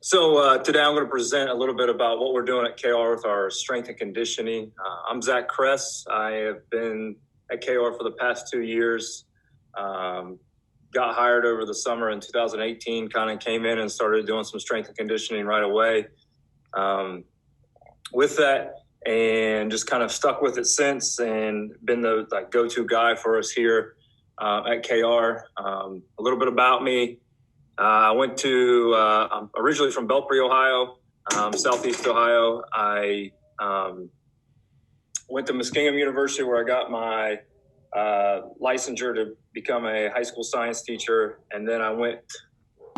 Today I'm going to present a little bit about what we're doing at KR with our strength and conditioning. I'm Coach Kress. I have been at KR for the past 2 years. Got hired over the summer in 2018, kind of came in and started doing some strength and conditioning right away. With that, and just kind of stuck with it since, and been the go-to guy for us here at KR. A little bit about me. I'm originally from Belpre, Ohio, Southeast Ohio. I went to Muskingum University where I got my licensure to become a high school science teacher. And then I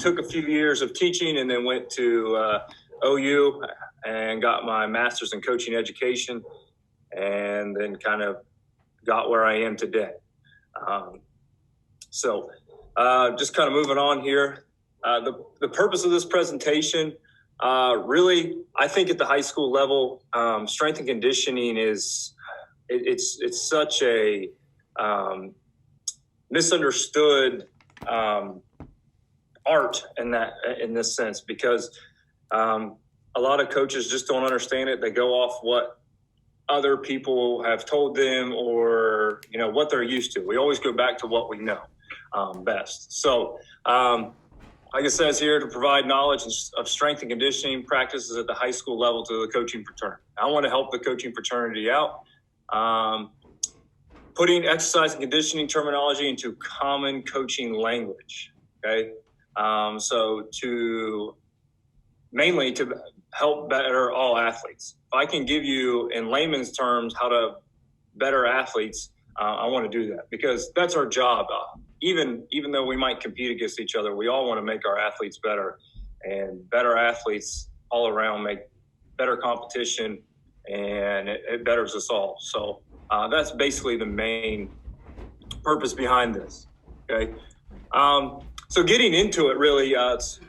took a few years of teaching and then went to OU and got my master's in coaching education, and then kind of got where I am today. Just kind of moving on here. The purpose of this presentation, really, I think at the high school level, strength and conditioning it's such a misunderstood art in this sense, because a lot of coaches just don't understand it. They go off what other people have told them, or what they're used to. We always go back to what we know best. So, like it says here, to provide knowledge of strength and conditioning practices at the high school level to the coaching fraternity. I want to help the coaching fraternity out, putting exercise and conditioning terminology into common coaching language. Okay, mainly to help better all athletes. If I can give you in layman's terms how to better athletes, I want to do that, because that's our job. Even though we might compete against each other, we all want to make our athletes better, and better athletes all around make better competition, and it betters us all. So that's basically the main purpose behind this. Okay. So getting into it, really, it's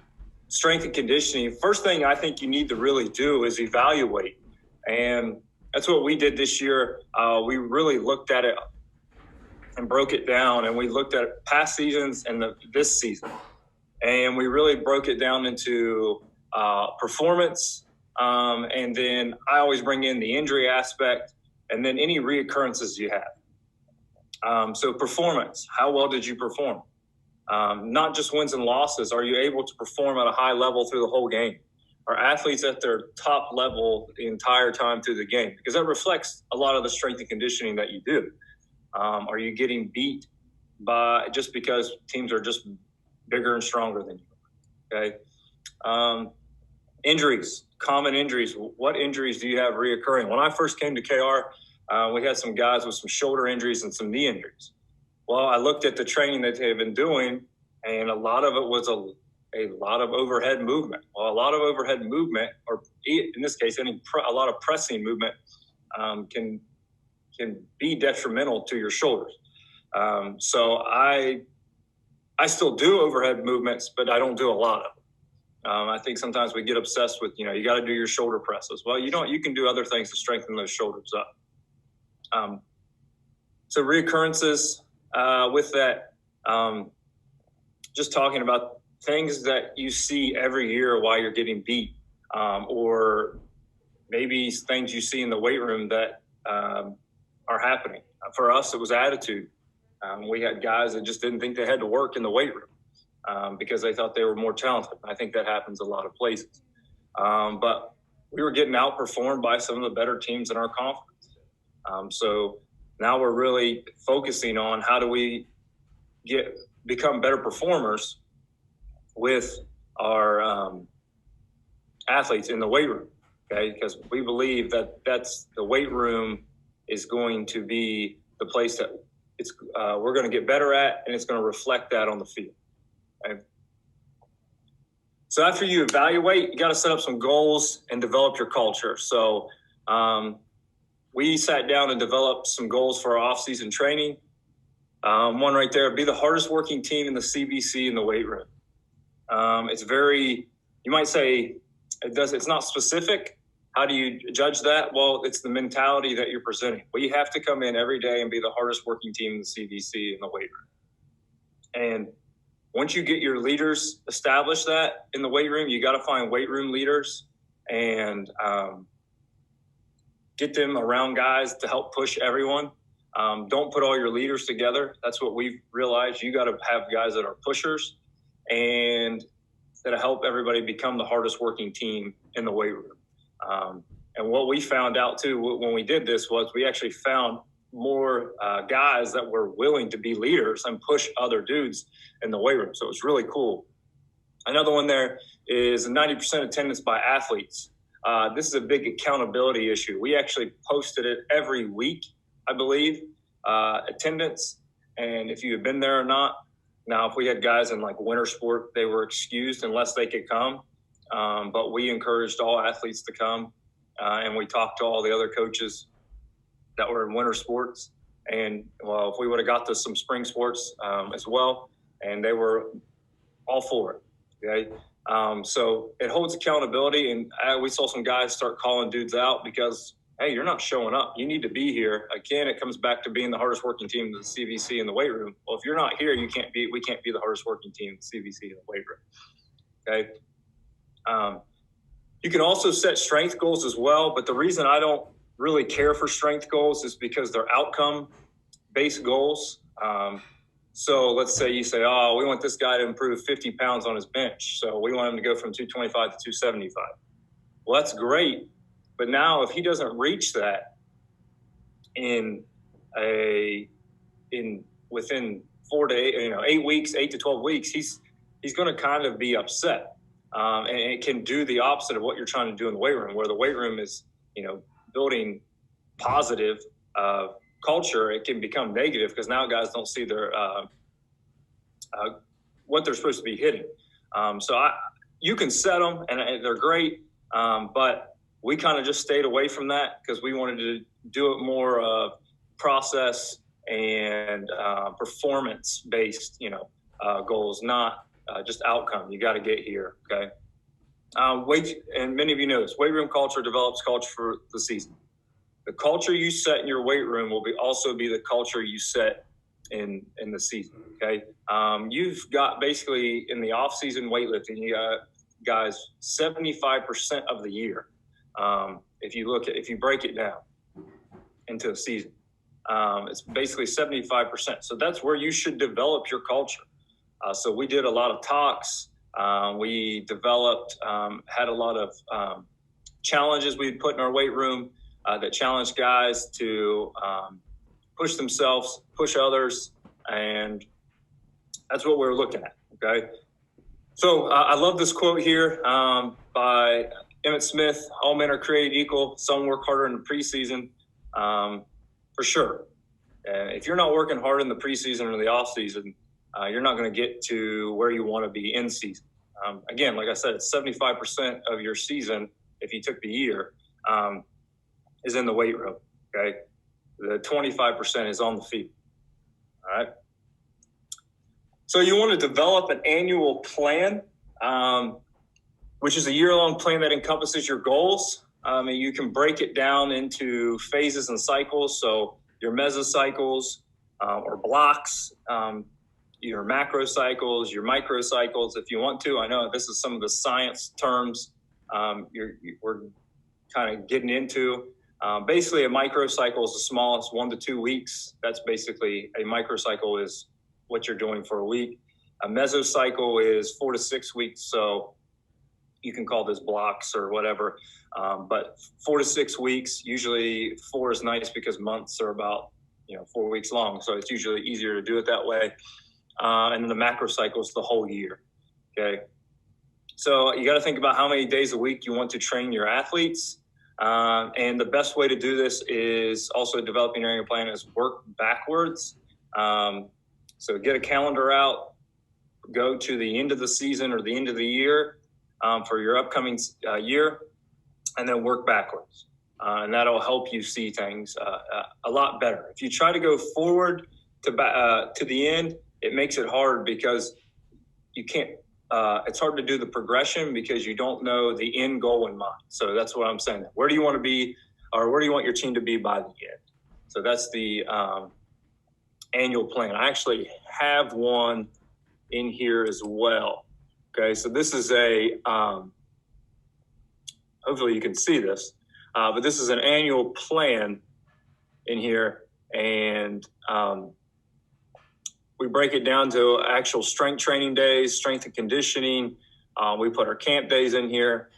strength and conditioning. First thing I think you need to really do is evaluate. And that's what we did this year. We really looked at it and broke it down, and we looked at past seasons and this season. And we really broke it down into performance. And then I always bring in the injury aspect, and then any reoccurrences you have. So performance, how well did you perform? Not just wins and losses. Are you able to perform at a high level through the whole game? Are athletes at their top level the entire time through the game? Because that reflects a lot of the strength and conditioning that you do. Are you getting beat just because teams are just bigger and stronger than you? Okay. Injuries, common injuries. What injuries do you have reoccurring? When I first came to KR, we had some guys with some shoulder injuries and some knee injuries. Well, I looked at the training that they've been doing, and a lot of it was a lot of overhead movement. Well, a lot of overhead movement, or in this case, a lot of pressing movement, can be detrimental to your shoulders. So I still do overhead movements, but I don't do a lot of them. I think sometimes we get obsessed with, you got to do your shoulder presses. Well, you can do other things to strengthen those shoulders up. So reoccurrences, with that, just talking about things that you see every year while you're getting beat, or maybe things you see in the weight room that are happening. For us, it was attitude. We had guys that just didn't think they had to work in the weight room because they thought they were more talented. I think that happens a lot of places. But we were getting outperformed by some of the better teams in our conference. So now we're really focusing on how do we become better performers with our athletes in the weight room. Okay, because we believe that's the weight room is going to be the place that we're going to get better at, and it's going to reflect that on the field. Okay? So after you evaluate, you got to set up some goals and develop your culture. So we sat down and developed some goals for our off-season training. One right there: be the hardest working team in the CBC in the weight room. It's very, you might say, it's not specific. How do you judge that? Well, it's the mentality that you're presenting. We have to come in every day and be the hardest working team in the CBC in the weight room. And once you get your leaders established that in the weight room, you got to find weight room leaders and get them around guys to help push everyone. Don't put all your leaders together. That's what we've realized. You got to have guys that are pushers and that help everybody become the hardest working team in the weight room. And what we found out too when we did this was we actually found more guys that were willing to be leaders and push other dudes in the weight room. So it was really cool. Another one there is 90% attendance by athletes. This is a big accountability issue. We actually posted it every week, I believe, attendance, and if you had been there or not. Now, if we had guys in like winter sport, they were excused unless they could come, but we encouraged all athletes to come, and we talked to all the other coaches that were in winter sports. And, well, if we would have got to some spring sports as well, and they were all for it, okay? So it holds accountability, and we saw some guys start calling dudes out because, hey, you're not showing up. You need to be here. Again, it comes back to being the hardest working team in the CVC in the weight room. Well, if you're not here, we can't be the hardest working team in the CVC in the weight room. Okay. You can also set strength goals as well, but the reason I don't really care for strength goals is because they're outcome-based goals. So let's say you say, oh, we want this guy to improve 50 pounds on his bench. So we want him to go from 225 to 275. Well, that's great. But now if he doesn't reach that within 8 weeks, 8 to 12 weeks, he's going to kind of be upset. And it can do the opposite of what you're trying to do in the weight room, where the weight room is, building positive culture. It can become negative because now guys don't see their what they're supposed to be hitting. So you can set them, and they're great, but we kind of just stayed away from that because we wanted to do it more process and performance-based, goals, not just outcome. You got to get here, okay? And many of you know this, weight room culture develops culture for the season. The culture you set in your weight room will also be the culture you set in the season, okay? You've got basically in the off-season weightlifting, you got guys 75% of the year. If you break it down into a season, it's basically 75%. So that's where you should develop your culture. So we did a lot of talks. We developed, had a lot of challenges we put in our weight room that challenged guys to push themselves, push others, and that's what we're looking at, okay? So I love this quote here by Emmett Smith: all men are created equal. Some work harder in the preseason, for sure. If you're not working hard in the preseason or the off season, you're not going to get to where you want to be in season. Again, like I said, it's 75% of your season, if you took the year, is in the weight room, okay? The 25% is on the field, all right? So you want to develop an annual plan, which is a year-long plan that encompasses your goals. And you can break it down into phases and cycles. So your mesocycles or blocks, your macro cycles, your micro cycles, if you want to. I know this is some of the science terms we're kind of getting into. Basically, a microcycle is the smallest, 1 to 2 weeks. That's basically a microcycle is what you're doing for a week. A mesocycle is 4 to 6 weeks. So you can call this blocks or whatever. But 4 to 6 weeks, usually 4 is nice because months are about 4 weeks long. So it's usually easier to do it that way. And then the macro cycle is the whole year. Okay. So you got to think about how many days a week you want to train your athletes. And the best way to do this is also developing your annual plan is work backwards. So get a calendar out, go to the end of the season or the end of the year for your upcoming year, and then work backwards. And that'll help you see things a lot better. If you try to go forward to the end, it makes it hard because you can't. It's hard to do the progression because you don't know the end goal in mind. So that's what I'm saying. Where do you want to be, or where do you want your team to be by the end? So that's the annual plan. I actually have one in here as well. Okay, so this is hopefully you can see this, but this is an annual plan in here, and we break it down to actual strength training days, strength and conditioning. We put our camp days in here,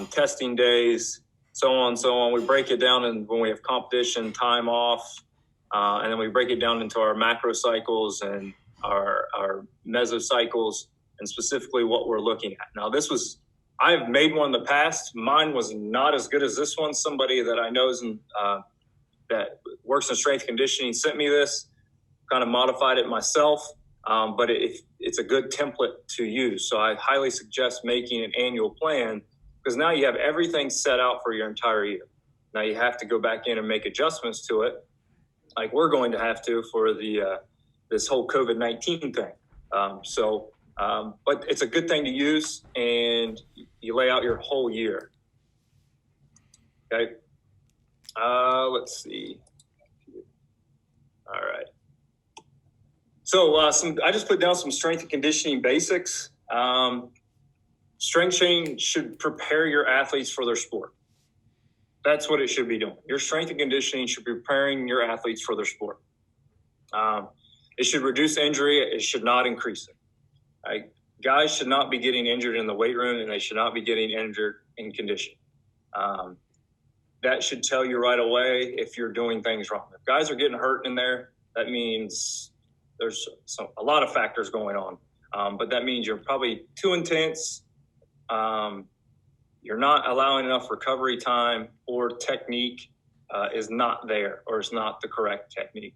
testing days, so on and so on. We break it down and when we have competition, time off, and then we break it down into our macro cycles and our mesocycles, and specifically what we're looking at. Now, I've made one in the past. Mine was not as good as this one. Somebody that I know that works in strength conditioning sent me this, kind of modified it myself, but it's a good template to use. So I highly suggest making an annual plan, because now you have everything set out for your entire year. Now you have to go back in and make adjustments to it, like we're going to have to for this whole COVID-19 thing. But it's a good thing to use, and you lay out your whole year. Okay. Let's see. All right. So I just put down some strength and conditioning basics. Strength training should prepare your athletes for their sport. That's what it should be doing. Your strength and conditioning should be preparing your athletes for their sport. It should reduce injury. It should not increase it. Right? Guys should not be getting injured in the weight room, and they should not be getting injured in conditioning. That should tell you right away if you're doing things wrong. If guys are getting hurt in there, that means there's a lot of factors going on. But that means you're probably too intense. You're not allowing enough recovery time, or technique is not there, or it's not the correct technique.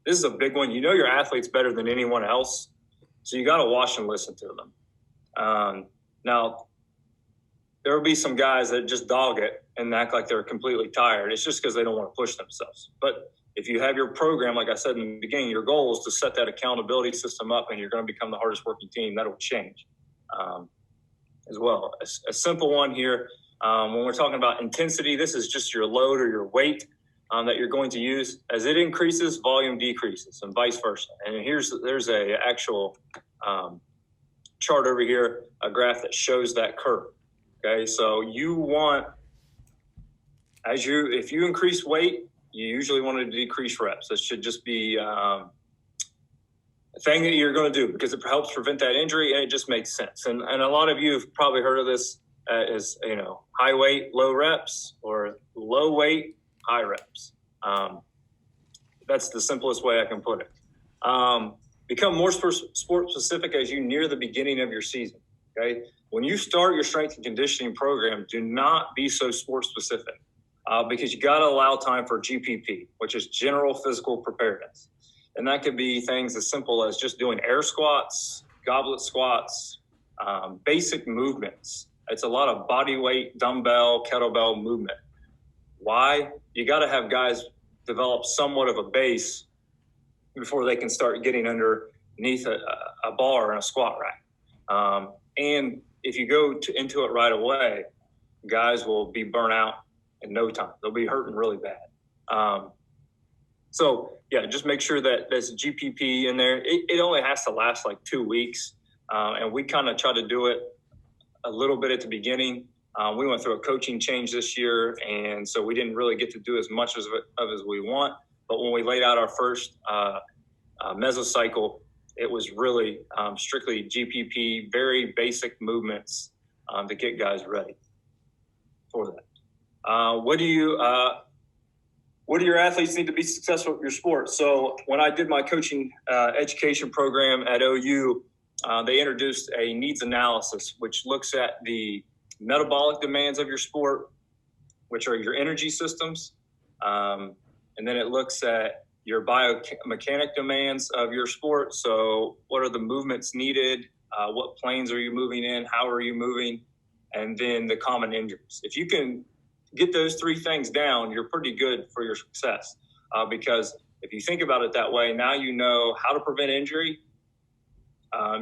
This is a big one. You know your athletes better than anyone else, so you got to watch and listen to them. Now, there will be some guys that just dog it and act like they're completely tired. It's just because they don't want to push themselves. But if you have your program, like I said in the beginning, your goal is to set that accountability system up, and you're going to become the hardest working team. That'll change as well. A simple one here, when we're talking about intensity, this is just your load or your weight that you're going to use. As it increases, volume decreases, and vice versa. And there's a actual chart over here, a graph that shows that curve. Okay, so you want, if you increase weight, you usually want to decrease reps. This should just be a thing that you're going to do, because it helps prevent that injury, and it just makes sense. And a lot of you have probably heard of this as, high weight, low reps, or low weight, high reps. That's the simplest way I can put it. Become more sport specific as you near the beginning of your season. Okay, when you start your strength and conditioning program, do not be so sport specific, because you got to allow time for GPP, which is general physical preparedness. And that could be things as simple as just doing air squats, goblet squats, basic movements. It's a lot of body weight, dumbbell, kettlebell movement. Why? You got to have guys develop somewhat of a base before they can start getting underneath a bar and a squat rack. And if you go into it right away, guys will be burnt out in no time. They'll be hurting really bad. So just make sure that there's a GPP in there. It only has to last like 2 weeks. And we kind of try to do it a little bit at the beginning. We went through a coaching change this year, and so we didn't really get to do as much as we want. But when we laid out our first mesocycle, it was really strictly GPP, very basic movements to get guys ready for that. What do your athletes need to be successful at your sport? So when I did my coaching education program at OU, they introduced a needs analysis, which looks at the metabolic demands of your sport, which are your energy systems. And then it looks at your biomechanic demands of your sport. So what are the movements needed? What planes are you moving in? How are you moving? And then the common injuries. If you can get those 3 things down, you're pretty good for your success. Because if you think about it that way, now you know how to prevent injury.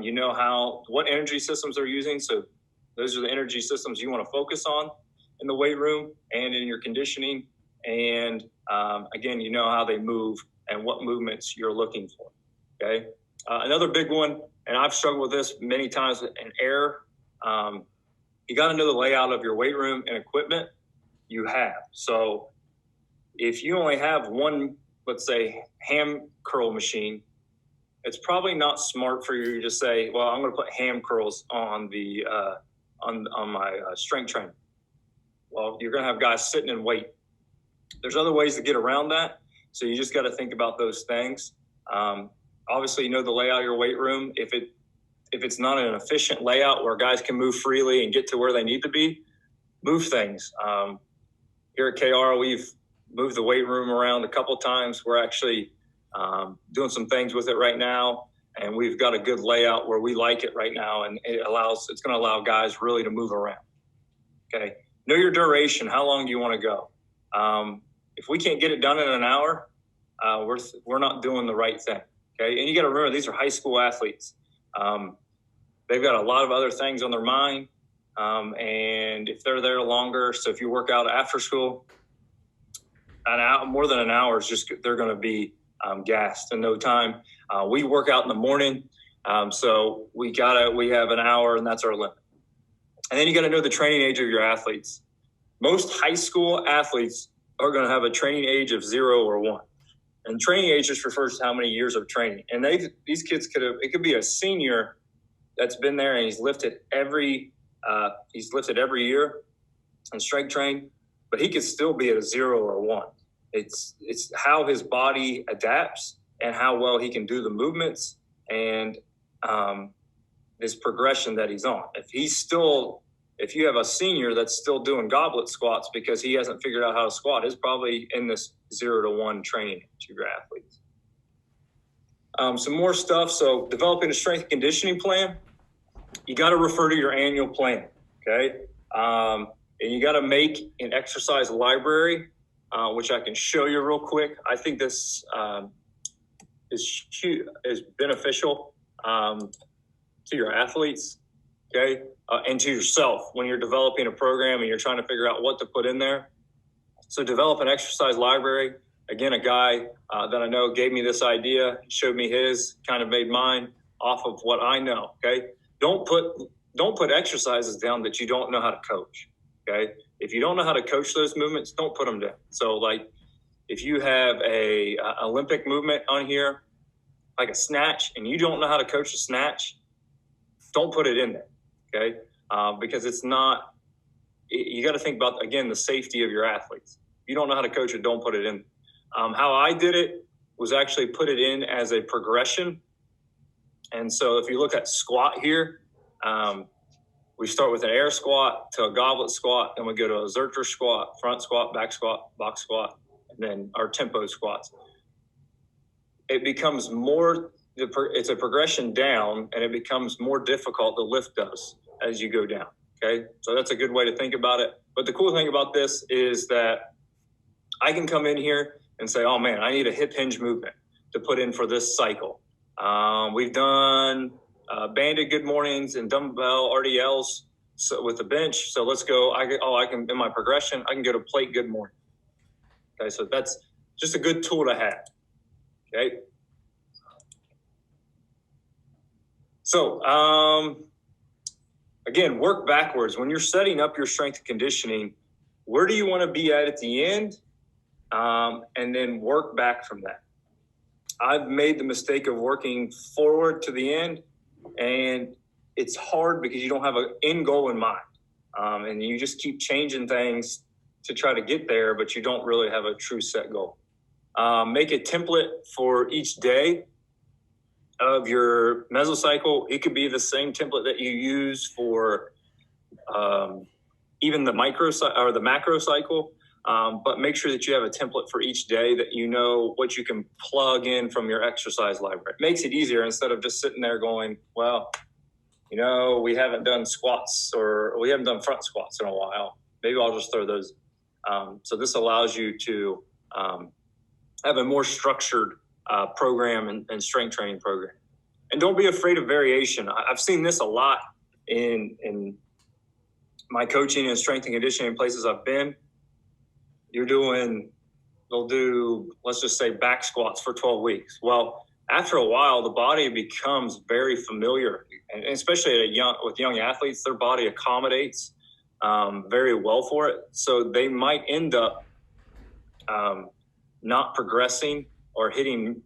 You know what energy systems they're using. So those are the energy systems you want to focus on in the weight room and in your conditioning. And again, you know how they move and what movements you're looking for. Okay. Another big one, and I've struggled with this many times in air, you got to know the layout of your weight room and equipment you have. So if you only have one, let's say, ham curl machine, it's probably not smart for you to say, well, I'm going to put ham curls on the on my strength training. Well, you're going to have guys sitting and wait. There's other ways to get around that. So you just got to think about those things. Obviously, you know the layout of your weight room. If it's not an efficient layout where guys can move freely and get to where they need to be, move things. Here at KR, we've moved the weight room around a couple of times. We're actually doing some things with it right now, and we've got a good layout where we like it right now, and it's going to allow guys really to move around. Okay, know your duration. How long do you want to go? If we can't get it done in an hour, we're not doing the right thing. Okay, and you got to remember these are high school athletes. They've got a lot of other things on their mind, and if they're there longer, so if you work out after school, more than an hour is just they're going to be gassed in no time. We work out in the morning, so we have an hour, and that's our limit. And then you got to know the training age of your athletes. Most high school athletes are going to have a training age of 0 or 1. And training age just refers to how many years of training. And these kids it could be a senior that's been there and he's lifted every year and strength trained, but he could still be at a 0 or 1. It's how his body adapts and how well he can do the movements and his progression that he's on. If you have a senior that's still doing goblet squats because he hasn't figured out how to squat, is probably in this 0 to 1 training to your athletes. Some more stuff. So developing a strength and conditioning plan, you got to refer to your annual plan. Okay. And you got to make an exercise library, which I can show you real quick. I think this is beneficial to your athletes. Okay. And to yourself when you're developing a program and you're trying to figure out what to put in there. So develop an exercise library. Again, a guy that I know gave me this idea, showed me his, kind of made mine off of what I know. Okay. Don't put exercises down that you don't know how to coach. Okay. If you don't know how to coach those movements, don't put them down. So like if you have a Olympic movement on here, like a snatch, and you don't know how to coach a snatch, don't put it in there. Okay. Because you got to think about, again, the safety of your athletes. If you don't know how to coach it, don't put it in. How I did it was actually put it in as a progression. And so if you look at squat here, we start with an air squat to a goblet squat, then we go to a Zercher squat, front squat, back squat, box squat, and then our tempo squats. It becomes it's a progression down, and it becomes more difficult to lift those as you go down. Okay. So that's a good way to think about it. But the cool thing about this is that I can come in here and say, oh man, I need a hip hinge movement to put in for this cycle. We've done banded good mornings and dumbbell RDLs with the bench. So let's go. I can in my progression, I can go to plate good morning. Okay. So that's just a good tool to have. Okay. So, again, work backwards. When you're setting up your strength and conditioning, where do you want to be at the end? And then work back from that. I've made the mistake of working forward to the end, and it's hard because you don't have an end goal in mind. And you just keep changing things to try to get there, but you don't really have a true set goal. Make a template for each day of your mesocycle. It could be the same template that you use for even the or the macro cycle, but make sure that you have a template for each day that you know what you can plug in from your exercise library. It makes it easier instead of just sitting there going, well, we haven't done squats or we haven't done front squats in a while. Maybe I'll just throw those. So this allows you to have a more structured program and strength training program. And don't be afraid of variation. I've seen this a lot in my coaching and strength and conditioning places I've been. They'll do, let's just say, back squats for 12 weeks. Well, after a while, the body becomes very familiar, and especially with young athletes, their body accommodates very well for it. So they might end up not progressing or hitting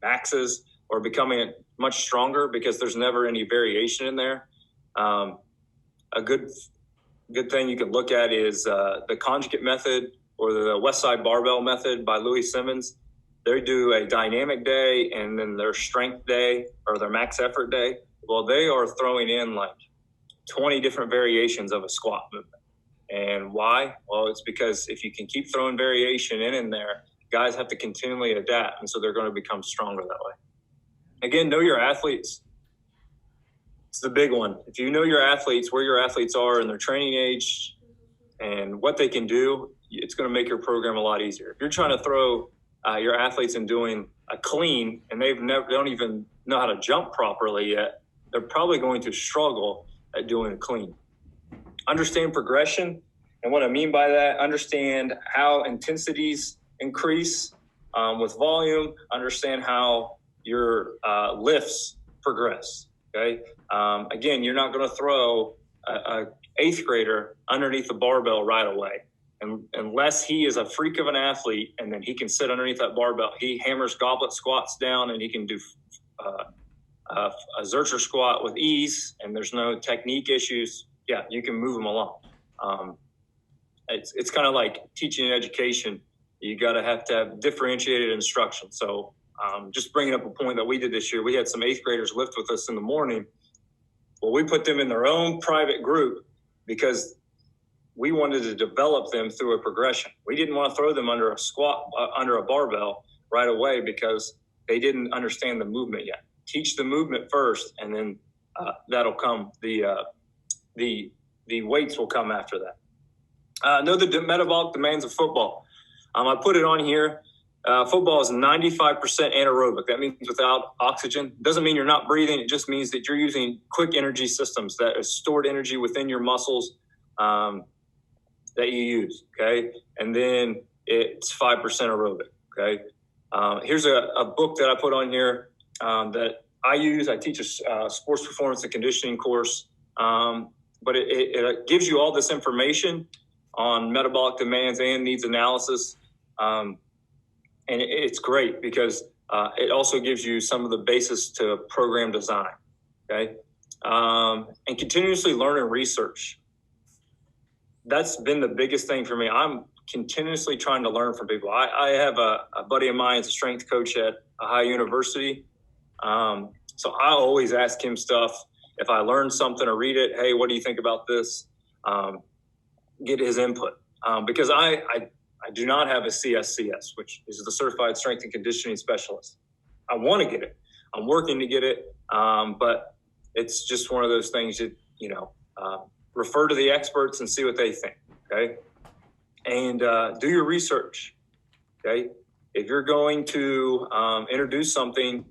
maxes or becoming much stronger because there's never any variation in there. A good thing you could look at is the conjugate method or the West Side Barbell method by Louis Simmons. They do a dynamic day and then their strength day or their max effort day. Well, they are throwing in like 20 different variations of a squat movement. And why? Well, it's because if you can keep throwing variation in there, guys have to continually adapt. And so they're going to become stronger that way. Again, know your athletes. It's the big one. If you know your athletes, where your athletes are in their training age and what they can do, it's going to make your program a lot easier. If you're trying to throw your athletes in doing a clean and they don't even know how to jump properly yet, they're probably going to struggle at doing a clean. Understand progression. And what I mean by that, understand how intensities increase with volume, understand how your lifts progress. Okay. Again, you're not going to throw a 8th grader underneath the barbell right away. And unless he is a freak of an athlete and then he can sit underneath that barbell, he hammers goblet squats down and he can do a Zercher squat with ease and there's no technique issues. Yeah, you can move them along. It's kind of like teaching and education. You got to have differentiated instruction. So just bringing up a point that we did this year, we had some 8th graders lift with us in the morning. Well, we put them in their own private group because we wanted to develop them through a progression. We didn't want to throw them under a squat, under a barbell right away because they didn't understand the movement yet. Teach the movement first, and then that'll come. The weights will come after that. Know the metabolic demands of football. I put it on here. Football is 95% anaerobic. That means without oxygen. Doesn't mean you're not breathing. It just means that you're using quick energy systems, that is stored energy within your muscles that you use, okay? And then it's 5% aerobic, okay? Here's a book that I put on here that I use. I teach a sports performance and conditioning course, but it gives you all this information on metabolic demands and needs analysis. And it's great because it also gives you some of the basis to program design, okay? And continuously learn and research. That's been the biggest thing for me. I'm continuously trying to learn from people. I have a buddy of mine, is a strength coach at a high university. So I always ask him stuff. If I learn something or read it, hey, what do you think about this? Get his input. Because I do not have a CSCS, which is the Certified Strength and Conditioning Specialist. I want to get it. I'm working to get it. But it's just one of those things that, refer to the experts and see what they think, okay? And do your research, okay? If you're going to introduce something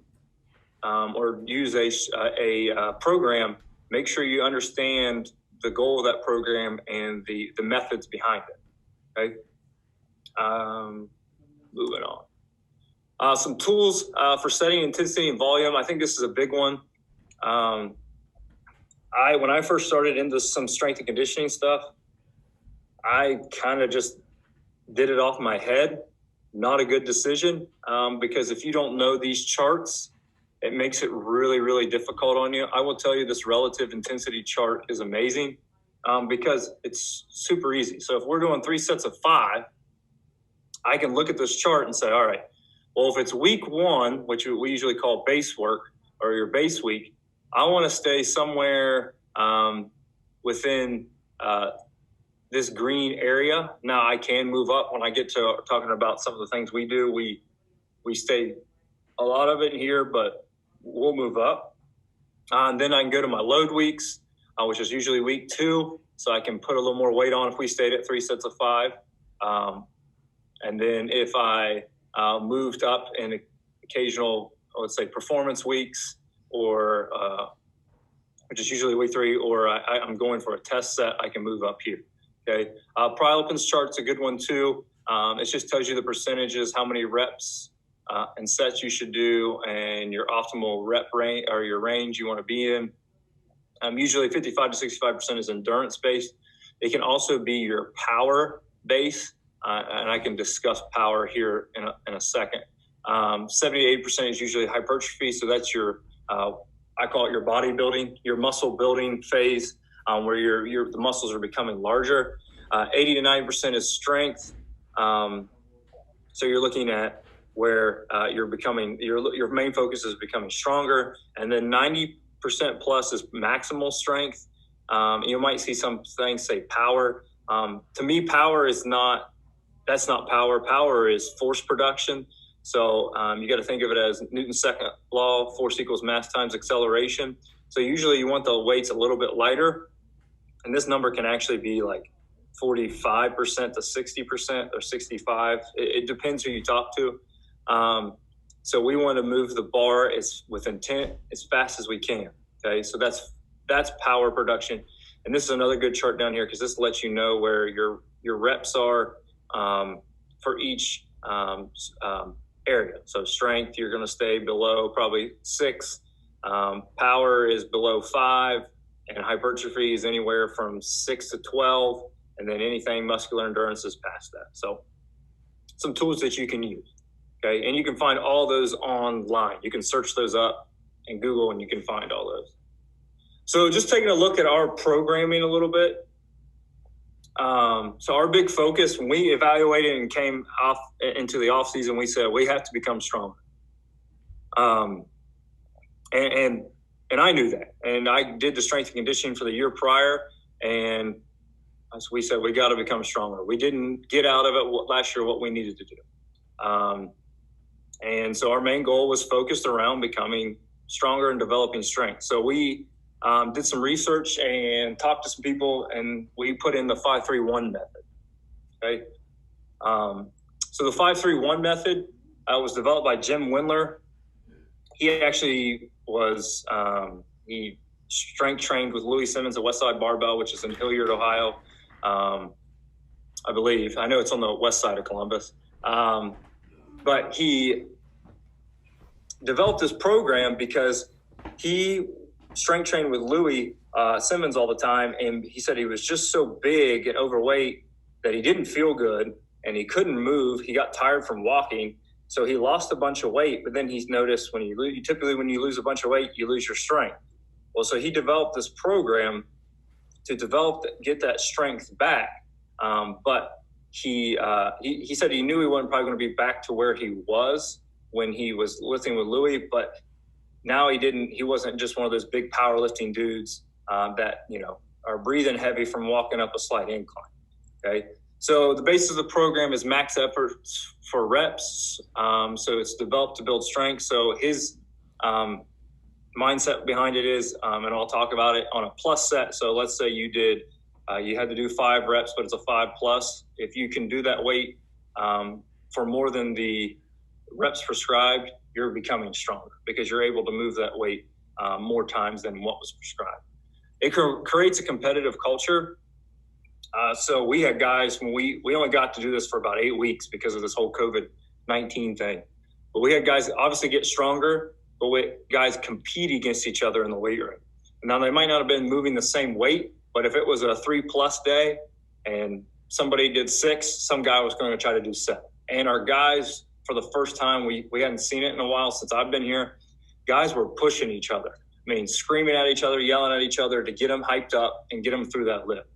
or use a program, make sure you understand the goal of that program and the methods behind it, okay? Moving on. Some tools for setting intensity and volume. I think this is a big one. When I first started into some strength and conditioning stuff, I kind of just did it off my head. Not a good decision because if you don't know these charts, it makes it really, really difficult on you. I will tell you this relative intensity chart is amazing because it's super easy. So if we're doing 3 sets of 5, I can look at this chart and say, all right, well, if it's week 1, which we usually call base work or your base week, I want to stay somewhere within this green area. Now I can move up when I get to talking about some of the things we do. We stay a lot of it here, but we'll move up. And then I can go to my load weeks, which is usually week 2. So I can put a little more weight on if we stayed at 3 sets of 5. And then if I moved up in occasional, let's say, performance weeks, or which is usually week 3, or I'm going for a test set, I can move up here. Okay. Prilepin's chart's a good one too. It just tells you the percentages, how many reps and sets you should do, and your optimal rep range or your range you want to be in. Usually 55 to 65% is endurance based. It can also be your power base, and I can discuss power here in a second. 78% is usually hypertrophy, so that's your I call it your bodybuilding, your muscle building phase, where the muscles are becoming larger. 80 to 90% is strength. So you're looking at where you're becoming your main focus is becoming stronger, and then 90% plus is maximal strength. You might see some things say power. To me, power is not. That's not power. Power is force production. So you got to think of it as Newton's second law: force equals mass times acceleration. So usually you want the weights a little bit lighter, and this number can actually be like 45% to 60% or 65. It depends who you talk to. So we want to move the bar with intent as fast as we can. Okay, so that's power production, and this is another good chart down here because this lets you know where your reps are for each area. So strength, you're going to stay below probably 6. Power is below 5, and hypertrophy is anywhere from 6 to 12. And then anything muscular endurance is past that. So some tools that you can use, okay? And you can find all those online. You can search those up in Google and you can find all those. So just taking a look at our programming a little bit. So our big focus when we evaluated and came off into the off season, we said we have to become stronger. And I knew that. And I did the strength and conditioning for the year prior, and as we said, we got to become stronger. We didn't get out of it last year what we needed to do. And so our main goal was focused around becoming stronger and developing strength. So we did some research and talked to some people, and we put in the 5-3-1 method. Okay. So the 5-3-1 method was developed by Jim Wendler. He actually was he strength trained with Louis Simmons at Westside Barbell, which is in Hilliard, Ohio. I believe. I know it's on the west side of Columbus. But he developed this program because he strength trained with Louis Simmons all the time, and he said he was just so big and overweight that he didn't feel good and he couldn't move. He got tired from walking, so he lost a bunch of weight. But then he's noticed when you lose a bunch of weight, you lose your strength. Well, so he developed this program to get that strength back. But he said he knew he wasn't probably going to be back to where he was when he was lifting with Louis, but now he wasn't just one of those big powerlifting dudes that, are breathing heavy from walking up a slight incline. Okay. So the basis of the program is max effort for reps. So it's developed to build strength. So his mindset behind it is, and I'll talk about it on a plus set. So let's say you had to do 5 reps, but it's a 5 plus. If you can do that weight for more than the reps prescribed, you're becoming stronger because you're able to move that weight more times than what was prescribed. It creates a competitive culture. So we had guys, when we only got to do this for about 8 weeks because of this whole COVID-19 thing. But we had guys obviously get stronger, but guys compete against each other in the weight room. Now, they might not have been moving the same weight, but if it was a 3+ day and somebody did 6, some guy was going to try to do 7. And our guys, for the first time, we hadn't seen it in a while since I've been here, guys were pushing each other. I mean, screaming at each other, yelling at each other to get them hyped up and get them through that lift.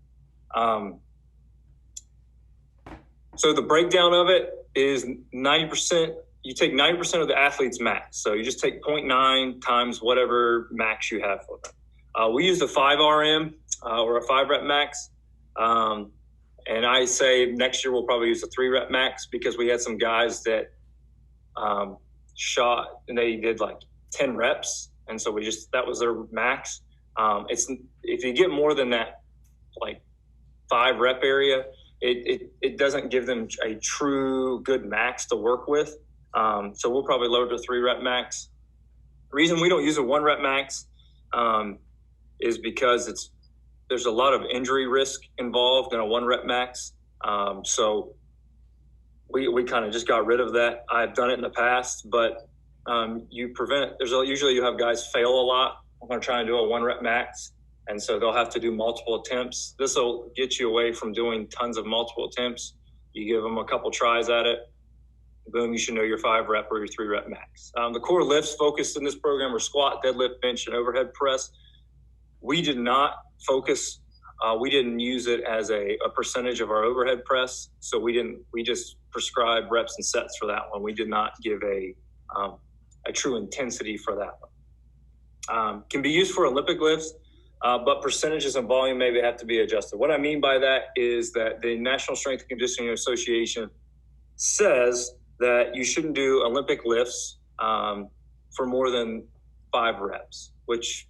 So the breakdown of it is 90%. You take 90% of the athlete's max. So you just take 0.9 times whatever max you have for them. We use the 5 RM or a 5 rep max. And I say next year we'll probably use a 3 rep max because we had some guys that shot and they did like 10 reps. And so that was their max. If you get more than that, like 5 rep area, it doesn't give them a true good max to work with. So we'll probably lower to 3 rep max. The reason we don't use a 1 rep max is because there's a lot of injury risk involved in a 1 rep max. So we kind of just got rid of that. I've done it in the past, but you prevent it. Usually you have guys fail a lot when they're trying to do a 1 rep max, and so they'll have to do multiple attempts. This will get you away from doing tons of multiple attempts. You give them a couple tries at it, boom, you should know your 5 rep or your 3 rep max. The core lifts focused in this program are squat, deadlift, bench, and overhead press. We did not focus. We didn't use it as a percentage of our overhead press. So we just prescribed reps and sets for that one. We did not give a true intensity for that one. Can be used for Olympic lifts, but percentages and volume maybe have to be adjusted. What I mean by that is that the National Strength and Conditioning Association says that you shouldn't do Olympic lifts for more than 5 reps, which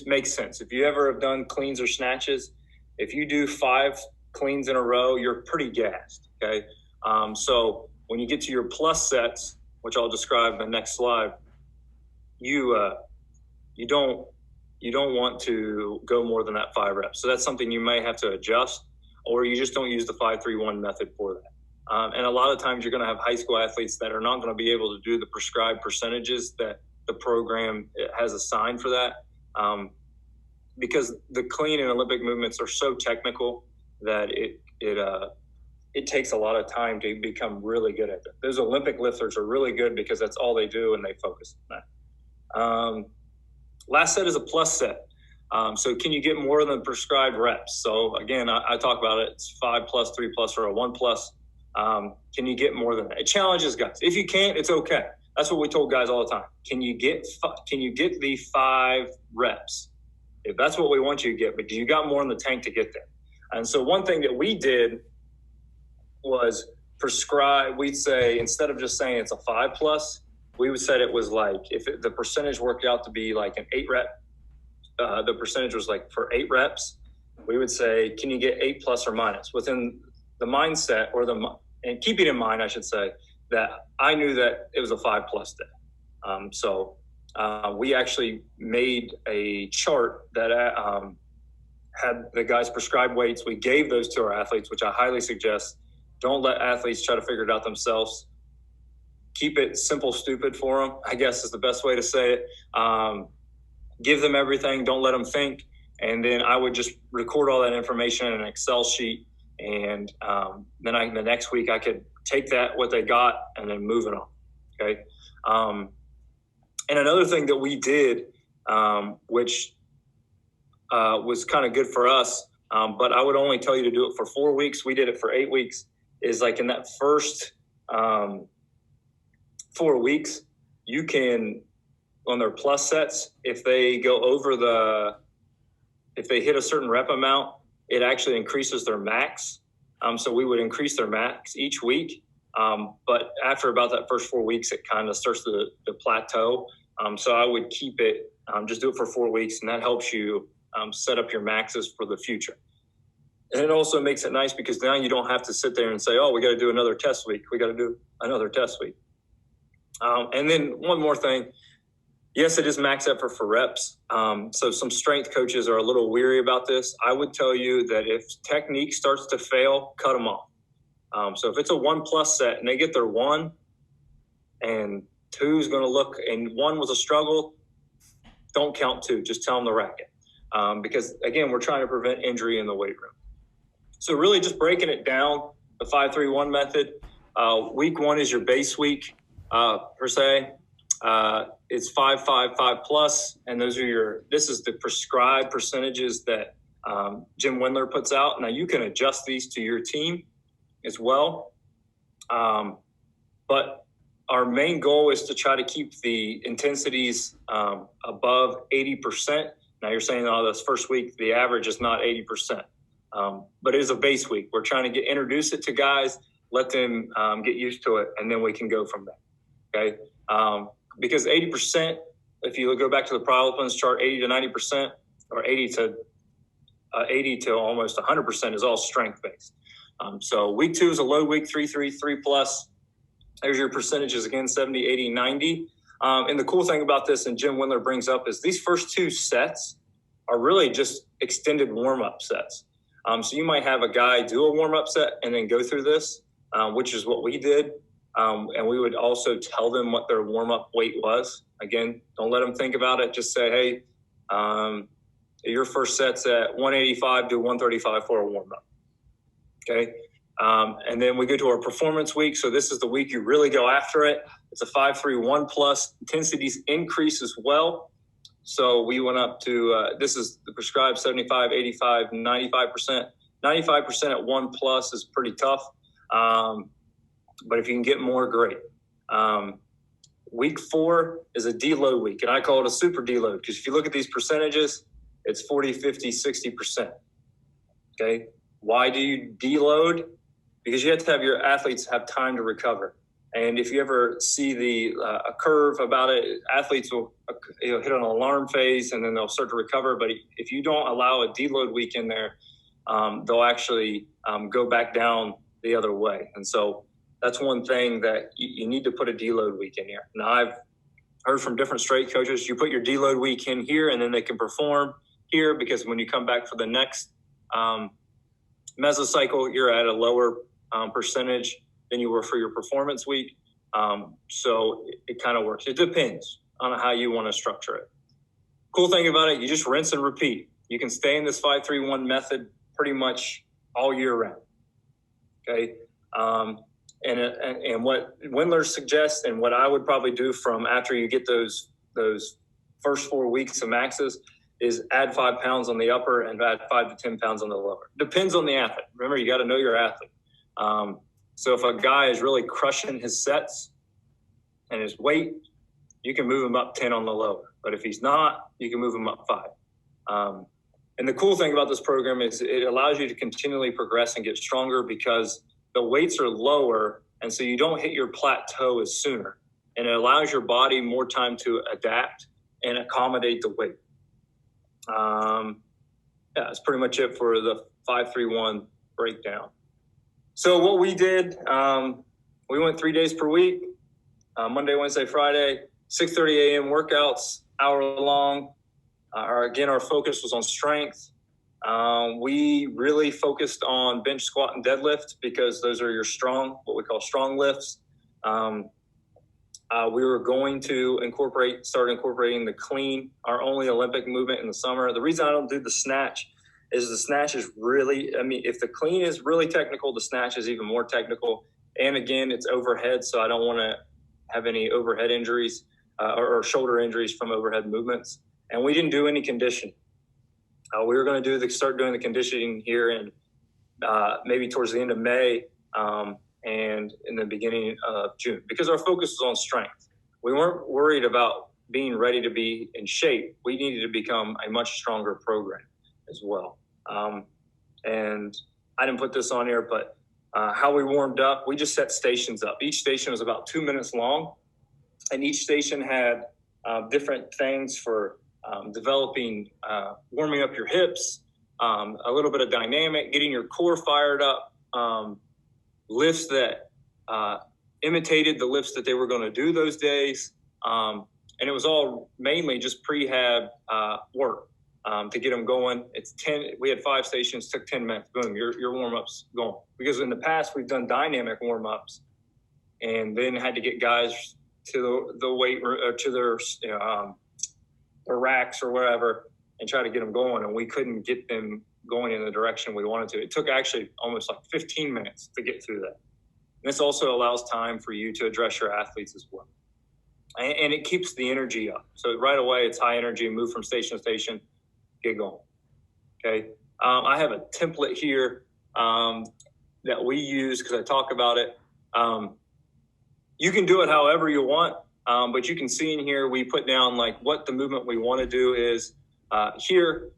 makes sense. If you ever have done cleans or snatches, if you do 5 cleans in a row, you're pretty gassed. Okay, so when you get to your plus sets, which I'll describe in the next slide, you don't want to go more than that 5 reps. So that's something you may have to adjust, or you just don't use the 5-3-1 method for that. And a lot of times you're going to have high school athletes that are not going to be able to do the prescribed percentages that the program has assigned for that, because the clean and Olympic movements are so technical that it takes a lot of time to become really good at them. Those Olympic lifters are really good because that's all they do and they focus on that. Last set is a plus set. So can you get more than prescribed reps? So again, I talk about it. It's 5 plus, 3 plus, or a 1 plus. Can you get more than that? It challenges guys. If you can't, it's okay. That's what we told guys all the time. Can you get the 5 reps? If that's what we want you to get, but do you got more in the tank to get there? And so one thing that we did was prescribe. We'd say, instead of just saying it's a 5 plus, we would say it was like, if the percentage worked out to be like an 8 rep, the percentage was like for 8 reps, we would say, can you get 8 plus or minus within the mindset and keeping in mind, I should say, that I knew that it was a 5 plus day. So we actually made a chart that had the guys prescribed weights. We gave those to our athletes, which I highly suggest. Don't let athletes try to figure it out themselves. Keep it simple, stupid for them, I guess is the best way to say it. Give them everything. Don't let them think. And then I would just record all that information in an Excel sheet. And then the next week I could take what they got and then move it on. Okay. And another thing that we did, which was kind of good for us, but I would only tell you to do it for 4 weeks. We did it for 8 weeks. Is like in that first 4 weeks, you can, on their plus sets, if they go over if they hit a certain rep amount, it actually increases their max. So we would increase their max each week. But after about that first 4 weeks, it kind of starts to plateau. So I would keep it, just do it for 4 weeks, and that helps you set up your maxes for the future. And it also makes it nice because now you don't have to sit there and say, oh, we got to do another test week. We got to do another test week. And then one more thing. Yes, it is max effort for reps. So some strength coaches are a little weary about this. I would tell you that if technique starts to fail, cut them off. So if it's a 1 plus set and they get their 1 and 2 is going to look, and 1 was a struggle, don't count 2. Just tell them to rack it. Because, again, we're trying to prevent injury in the weight room. So really just breaking it down, the 5-3-1 method. Week 1 is your base week, per se. It's 5-5-5 plus, and this is the prescribed percentages that Jim Wendler puts out. Now you can adjust these to your team as well. But our main goal is to try to keep the intensities above 80%. Now you're saying, this first week, the average is not 80%. But it is a base week. We're trying to introduce it to guys, let them get used to it, and then we can go from there. Okay. Because 80%, if you go back to the Paralympics chart, 80 to 90%, or 80 to almost 100% is all strength based. So week 2 is a low week, 3-3 plus. There's your percentages again, 70, 80, 90. And the cool thing about this, and Jim Wendler brings up, is these first 2 sets are really just extended warm-up sets. So you might have a guy do a warm-up set and then go through this. which is what we did. And we would also tell them what their warm-up weight was. Again, don't let them think about it. Just say, hey, your first set's at 185 to 135 for a warm-up. Okay. And then we go to our performance week. So this is the week you really go after it. It's a 5-3-1 plus. Intensities increase as well. So we went up to, this is the prescribed 75, 85, 95%. 95% at 1 plus is pretty tough. But if you can get more, great. Week 4 is a deload week, and I call it a super deload because if you look at these percentages, it's 40, 50, 60%. Okay. Why do you deload? Because you have to have your athletes have time to recover. And if you ever see a curve about it, athletes will hit an alarm phase and then they'll start to recover. But if you don't allow a deload week in there, they'll actually go back down the other way. And so that's one thing that you need to put a deload week in here. Now, I've heard from different strength coaches, you put your deload week in here and then they can perform here because when you come back for the next mesocycle, you're at a lower percentage than you were for your performance week. So it kind of works. It depends on how you want to structure it. Cool thing about it, you just rinse and repeat. You can stay in this 5-3-1 method pretty much all year round. Okay. And what Wendler suggests and what I would probably do from after you get those first 4 weeks of maxes is add 5 pounds on the upper and add 5 to 10 pounds on the lower. Depends on the athlete. Remember, you got to know your athlete. So if a guy is really crushing his sets and his weight, you can move him up 10 on the lower. But if he's not, you can move him up 5. And the cool thing about this program is it allows you to continually progress and get stronger because the weights are lower, and so you don't hit your plateau as sooner. And it allows your body more time to adapt and accommodate the weight. That's pretty much it for the 5-3-1 breakdown. So what we did, we went 3 days per week, Monday, Wednesday, Friday, 6:30 a.m. workouts, hour long. Again, our focus was on strength. We really focused on bench, squat, and deadlift because those are your what we call strong lifts. We were going to start incorporating the clean, our only Olympic movement in the summer. The reason I don't do the snatch is the snatch is really, if the clean is really technical, the snatch is even more technical. And again, it's overhead, so I don't want to have any overhead injuries or shoulder injuries from overhead movements. And we didn't do any conditioning. We were going to start doing the conditioning here in maybe towards the end of May and in the beginning of June because our focus was on strength. We weren't worried about being ready to be in shape. We needed to become a much stronger program as well. And I didn't put this on here, but how we warmed up, we just set stations up. Each station was about 2 minutes long, and each station had different things for developing, warming up your hips, a little bit of dynamic, getting your core fired up, lifts that imitated the lifts that they were going to do those days. And it was all mainly just prehab work to get them going. It's 10. We had 5 stations, took 10 minutes. Boom, your warm-up's going. Because in the past, we've done dynamic warm-ups and then had to get guys to the weight or to their racks or wherever and try to get them going. And we couldn't get them going in the direction we wanted to. It took actually almost like 15 minutes to get through that. And this also allows time for you to address your athletes as well. And it keeps the energy up. So right away, it's high energy, move from station to station, get going. Okay. I have a template here that we use because I talk about it. You can do it however you want. But you can see in here, we put down like what the movement we want to do is here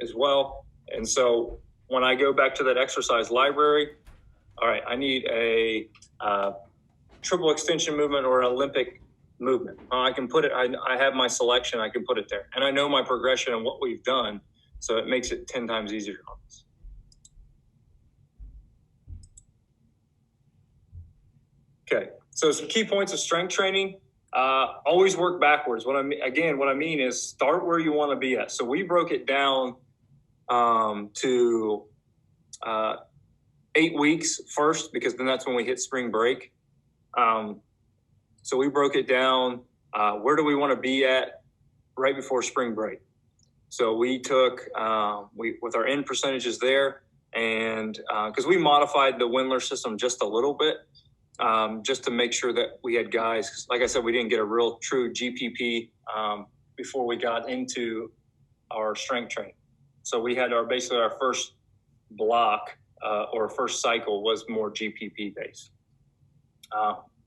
as well. And so when I go back to that exercise library, all right, I need a triple extension movement or an Olympic movement. I can put it, I have my selection, I can put it there. And I know my progression and what we've done, so it makes it 10 times easier on us. Okay, so some key points of strength training. Always work backwards. What I mean is start where you want to be at. So we broke it down to 8 weeks first, because then that's when we hit spring break. So we broke it down. Where do we want to be at right before spring break? So we took, with our end percentages there, and because we modified the Windler system just a little bit, just to make sure that we had guys, 'cause like I said, we didn't get a real true GPP before we got into our strength training. So we had basically our first block or first cycle was more GPP based.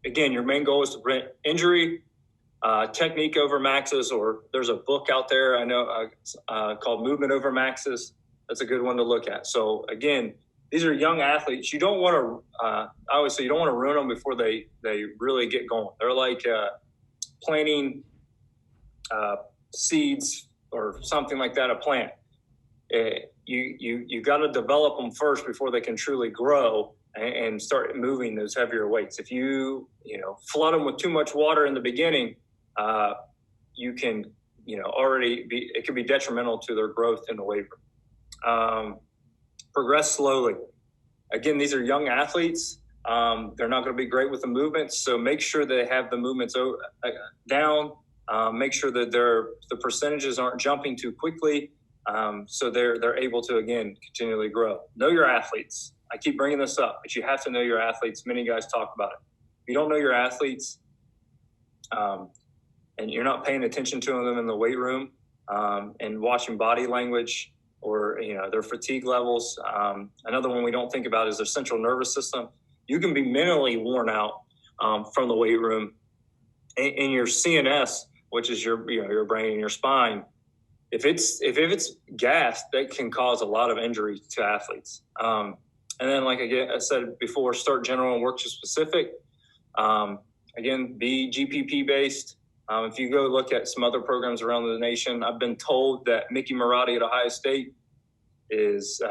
Again, your main goal is to prevent injury, technique over maxes, or there's a book out there I know called Movement Over Maxes. That's a good one to look at. So again, these are young athletes. You don't want to, obviously, you don't want to ruin them before they really get going. They're like planting seeds or something like that, a plant. You got to develop them first before they can truly grow and start moving those heavier weights. If you flood them with too much water in the beginning, you can already be, it can be detrimental to their growth in the weight room. Progress slowly. Again, these are young athletes. They're not going to be great with the movements, so make sure they have the movements down. Make sure that the percentages aren't jumping too quickly, so they're able to, again, continually grow. Know your athletes. I keep bringing this up, but you have to know your athletes. Many guys talk about it. If you don't know your athletes, and you're not paying attention to them in the weight room, and watching body language or their fatigue levels. Another one we don't think about is their central nervous system. You can be mentally worn out from the weight room. In your CNS, which is your brain and your spine, if it's gassed, that can cause a lot of injury to athletes. And then, like I said before, start general and work to specific. Again, be GPP based. If you go look at some other programs around the nation, I've been told that Mickey Marotti at Ohio State is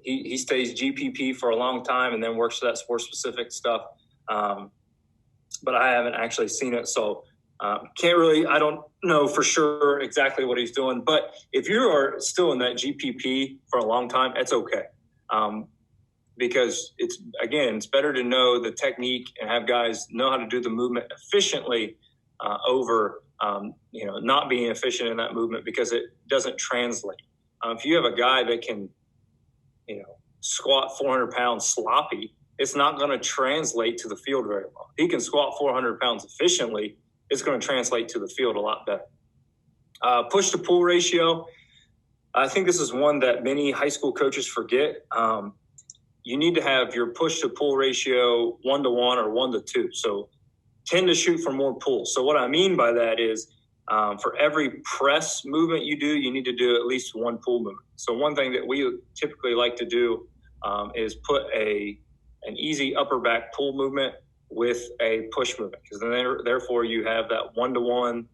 he stays GPP for a long time and then works to that sport specific stuff. But I haven't actually seen it, so I don't know for sure exactly what he's doing. But if you are still in that GPP for a long time, that's okay. Because it's better to know the technique and have guys know how to do the movement efficiently over not being efficient in that movement, because it doesn't translate. If you have a guy that can squat 400 pounds sloppy, it's not going to translate to the field very well. He can squat 400 pounds efficiently. It's going to translate to the field a lot better. Push to pull ratio. I think this is one that many high school coaches forget. You need to have your push to pull ratio 1-1 or 1-2. So tend to shoot for more pulls. So what I mean by that is for every press movement you do, you need to do at least one pull movement. So one thing that we typically like to do is put an easy upper back pull movement with a push movement, because then therefore you have that 1-to-1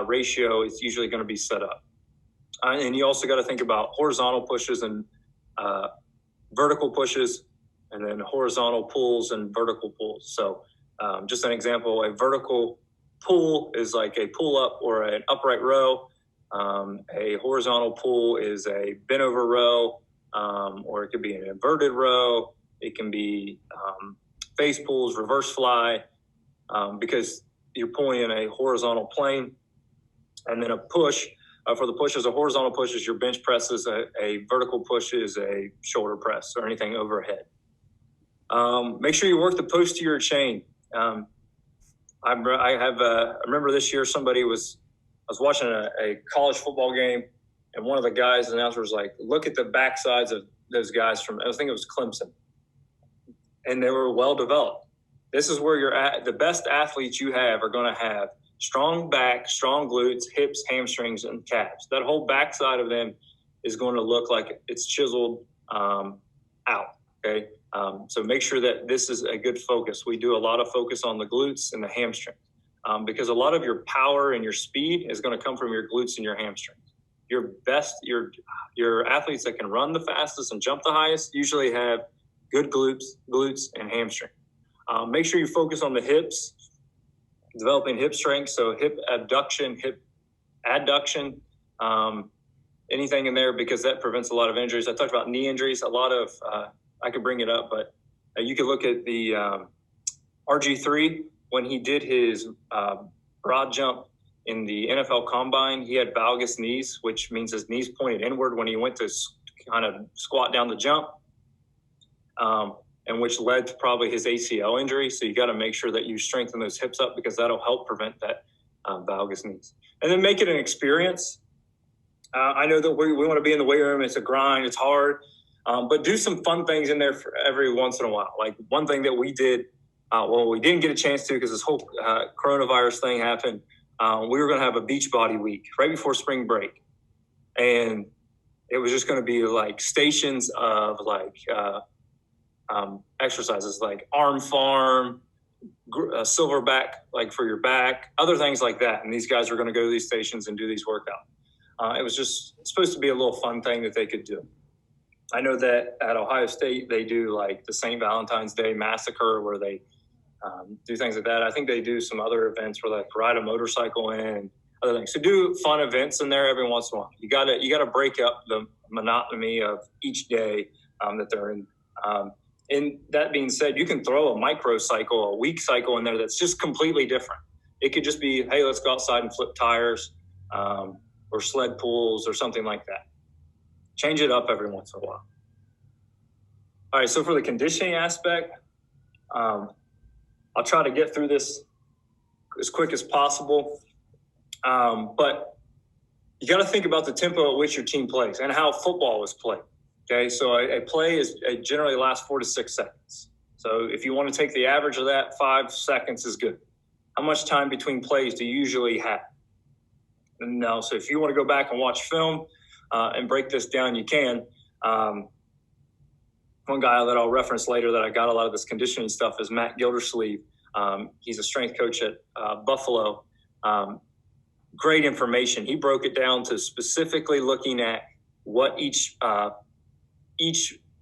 ratio is usually going to be set up. And you also got to think about horizontal pushes and vertical pushes, and then horizontal pulls and vertical pulls. So just an example, a vertical pull is like a pull up or an upright row. A horizontal pull is a bent over row, or it could be an inverted row. It can be face pulls, reverse fly, because you're pulling in a horizontal plane. And then a push, for the pushes, a horizontal push is your bench presses. A vertical push is a shoulder press or anything overhead. Make sure you work the posterior chain. I remember this year I was watching a college football game, and one of the guys, the announcer, was like, look at the backsides of those guys from, I think it was Clemson. And they were well developed. This is where you're at. The best athletes you have are going to have strong back, strong glutes, hips, hamstrings, and calves. That whole backside of them is going to look like it's chiseled out. Okay. So make sure that this is a good focus. We do a lot of focus on the glutes and the hamstrings, because a lot of your power and your speed is going to come from your glutes and your hamstrings. Your athletes that can run the fastest and jump the highest usually have good glutes and hamstring. Make sure you focus on the hips, developing hip strength. So hip abduction, hip adduction, anything in there, because that prevents a lot of injuries. I talked about knee injuries. A lot of I could bring it up, but you could look at the RG3 when he did his broad jump in the NFL Combine. He had valgus knees, which means his knees pointed inward when he went to kind of squat down the jump, and which led to probably his ACL injury. So you got to make sure that you strengthen those hips up because that'll help prevent that valgus knees. And then make it an experience. I know that we want to be in the weight room. It's a grind. It's hard. But do some fun things in there for every once in a while. Like one thing that we did, we didn't get a chance to because this whole coronavirus thing happened. We were going to have a beach body week right before spring break. And it was just going to be like stations of like exercises like arm farm, silverback, like for your back, other things like that. And these guys are going to go to these stations and do these workouts. It was just supposed to be a little fun thing that they could do. I know that at Ohio State, they do like the St. Valentine's Day Massacre where they do things like that. I think they do some other events where they like ride a motorcycle in and other things. So do fun events in there every once in a while. You gotta break up the monotony of each day that they're in. And that being said, you can throw a micro cycle, a week cycle in there that's just completely different. It could just be, hey, let's go outside and flip tires or sled pulls or something like that. Change it up every once in a while. All right, so for the conditioning aspect, I'll try to get through this as quick as possible. But you got to think about the tempo at which your team plays and how football is played. Okay, so a play generally lasts 4 to 6 seconds. So if you want to take the average of that, 5 seconds is good. How much time between plays do you usually have? No, so if you want to go back and watch film and break this down, you can. One guy that I'll reference later that I got a lot of this conditioning stuff is Matt Gildersleeve. He's a strength coach at Buffalo. Great information. He broke it down to specifically looking at what each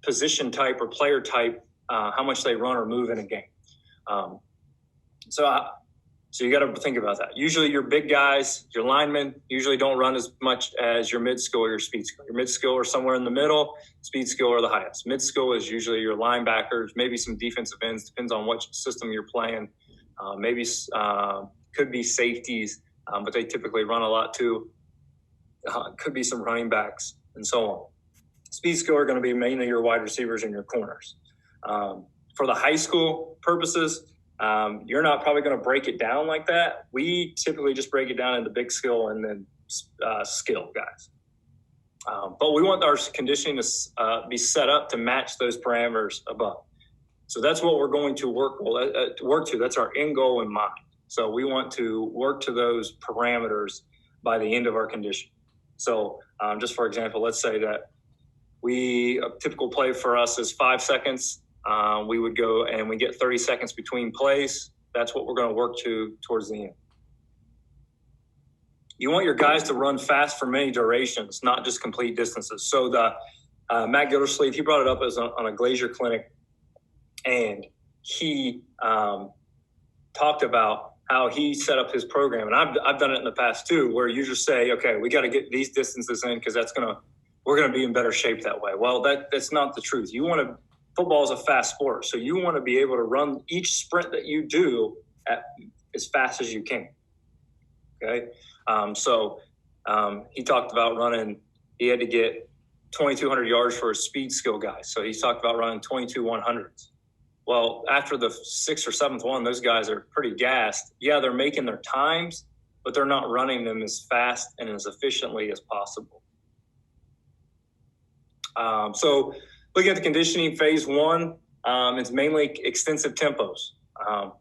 position type or player type, how much they run or move in a game. So you got to think about that. Usually your big guys, your linemen, usually don't run as much as your mid-skill or your speed skill. Your mid-skill are somewhere in the middle. Speed skill are the highest. Mid-skill is usually your linebackers, maybe some defensive ends, depends on what system you're playing. Maybe could be safeties, but they typically run a lot too. Could be some running backs and so on. Speed skill are going to be mainly your wide receivers and your corners. For the high school purposes, you're not probably going to break it down like that. We typically just break it down into big skill and then skill guys. But we want our conditioning to be set up to match those parameters above. So that's what we're going to work to. That's our end goal in mind. So we want to work to those parameters by the end of our condition. So just for example, let's say that a typical play for us is 5 seconds. We would go and we get 30 seconds between plays. That's what we're going to work towards the end. You want your guys to run fast for many durations, not just complete distances. So the Matt Gildersleeve, he brought it up on a Glacier clinic, and he talked about how he set up his program. And I've done it in the past too, where you just say, okay, we got to get these distances in because we're going to be in better shape that way. Well, that's not the truth. Football is a fast sport, so you want to be able to run each sprint that you do as fast as you can. Okay, he talked about running. He had to get 2,200 yards for a speed skill guy, so he talked about running 22 100s. Well, after the 6th or 7th one, those guys are pretty gassed. Yeah, they're making their times, but they're not running them as fast and as efficiently as possible. Looking at the conditioning, phase 1, it's mainly extensive tempos.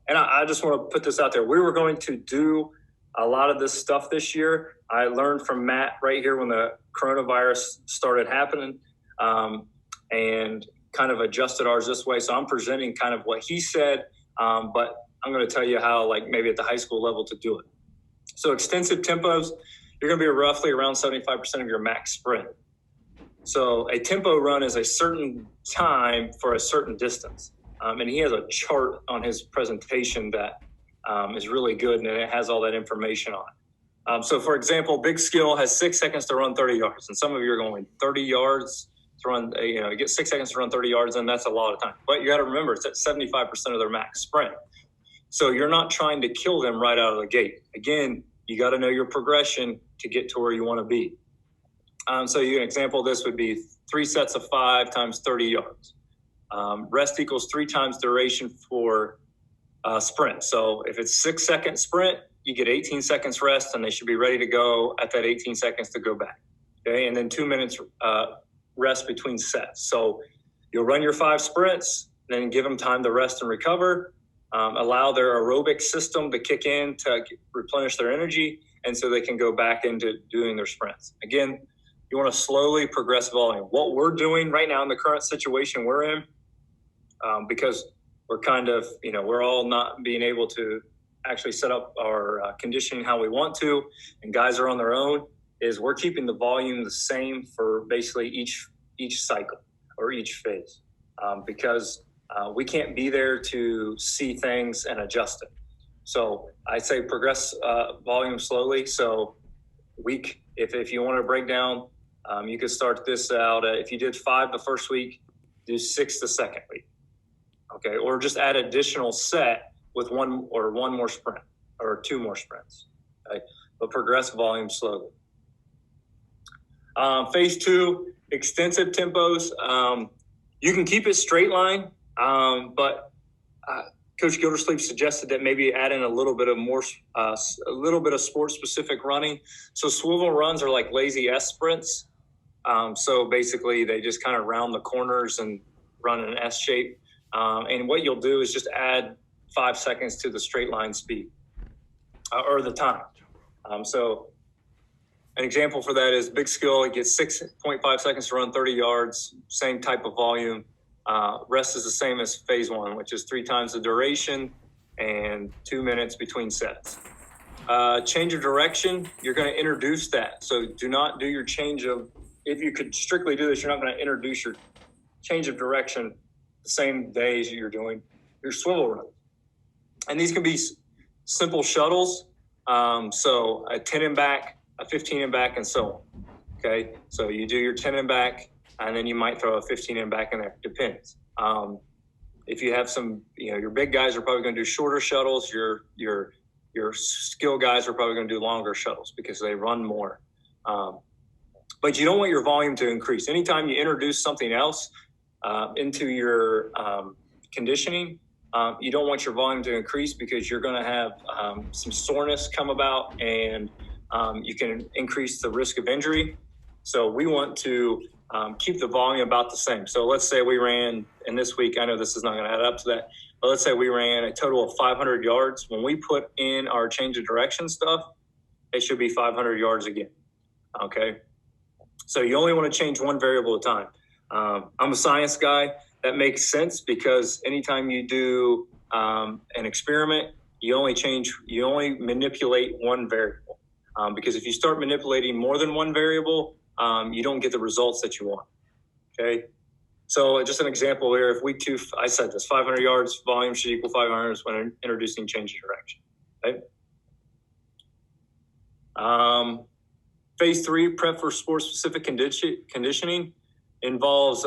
And I just want to put this out there. We were going to do a lot of this stuff this year. I learned from Matt right here when the coronavirus started happening and kind of adjusted ours this way. So I'm presenting kind of what he said, but I'm going to tell you how, like maybe at the high school level to do it. So extensive tempos, you're going to be roughly around 75% of your max sprint. So a tempo run is a certain time for a certain distance. And he has a chart on his presentation that is really good, and it has all that information on it. So, for example, big skill has 6 seconds to run 30 yards. And some of you are going 30 yards, to run, get 6 seconds to run 30 yards, and that's a lot of time. But you got to remember, it's at 75% of their max sprint. So you're not trying to kill them right out of the gate. Again, you got to know your progression to get to where you want to be. So an example of this would be 3 sets of 5 times 30 yards. Rest equals 3 times duration for sprint. So if it's 6 second sprint, you get 18 seconds rest, and they should be ready to go at that 18 seconds to go back. Okay, and then 2 minutes rest between sets. So you'll run your 5 sprints, then give them time to rest and recover, allow their aerobic system to kick in to replenish their energy, and so they can go back into doing their sprints. Again, you want to slowly progress volume. What we're doing right now in the current situation we're in, because we're kind of, we're all not being able to actually set up our conditioning how we want to, and guys are on their own, is we're keeping the volume the same for basically each cycle or each phase, because we can't be there to see things and adjust it. So I say progress volume slowly. So if you want to break down, you could start this out. If you did 5 the first week, do 6 the second week. Okay, or just add additional set with one more sprint or 2 more sprints. Okay, but progress volume slowly. Phase 2, extensive tempos. You can keep it straight line, but Coach Gildersleeve suggested that maybe add in a little bit of sport-specific running. So swivel runs are like lazy S sprints. So basically, they just kind of round the corners and run an S shape. And what you'll do is just add 5 seconds to the straight line speed or the time. So an example for that is big skill. It gets 6.5 seconds to run 30 yards, same type of volume. Rest is the same as phase 1, which is 3 times the duration and 2 minutes between sets. Change of direction, you're going to introduce that. So do not do your change of, if you could strictly do this, you're not going to introduce your change of direction the same days you're doing your swivel run. And these can be simple shuttles. So a 10 and back, a 15 and back, and so on. Okay, so you do your 10 and back, and then you might throw a 15 and back in there. Depends. If you have some, your big guys are probably going to do shorter shuttles. Your skill guys are probably going to do longer shuttles because they run more. But you don't want your volume to increase. Anytime you introduce something else into your conditioning, you don't want your volume to increase because you're going to have some soreness come about, and you can increase the risk of injury. So we want to keep the volume about the same. So let's say we ran, and this week, I know this is not going to add up to that, but let's say we ran a total of 500 yards. When we put in our change of direction stuff, it should be 500 yards again. Okay. So you only want to change one variable at a time. I'm a science guy. That makes sense because anytime you do an experiment, you only manipulate one variable. Because if you start manipulating more than one variable, you don't get the results that you want. Okay. So just an example here, if week 2, I said this, 500 yards, volume should equal 500 when introducing change of direction. Okay. Phase 3, prep for sport-specific conditioning, involves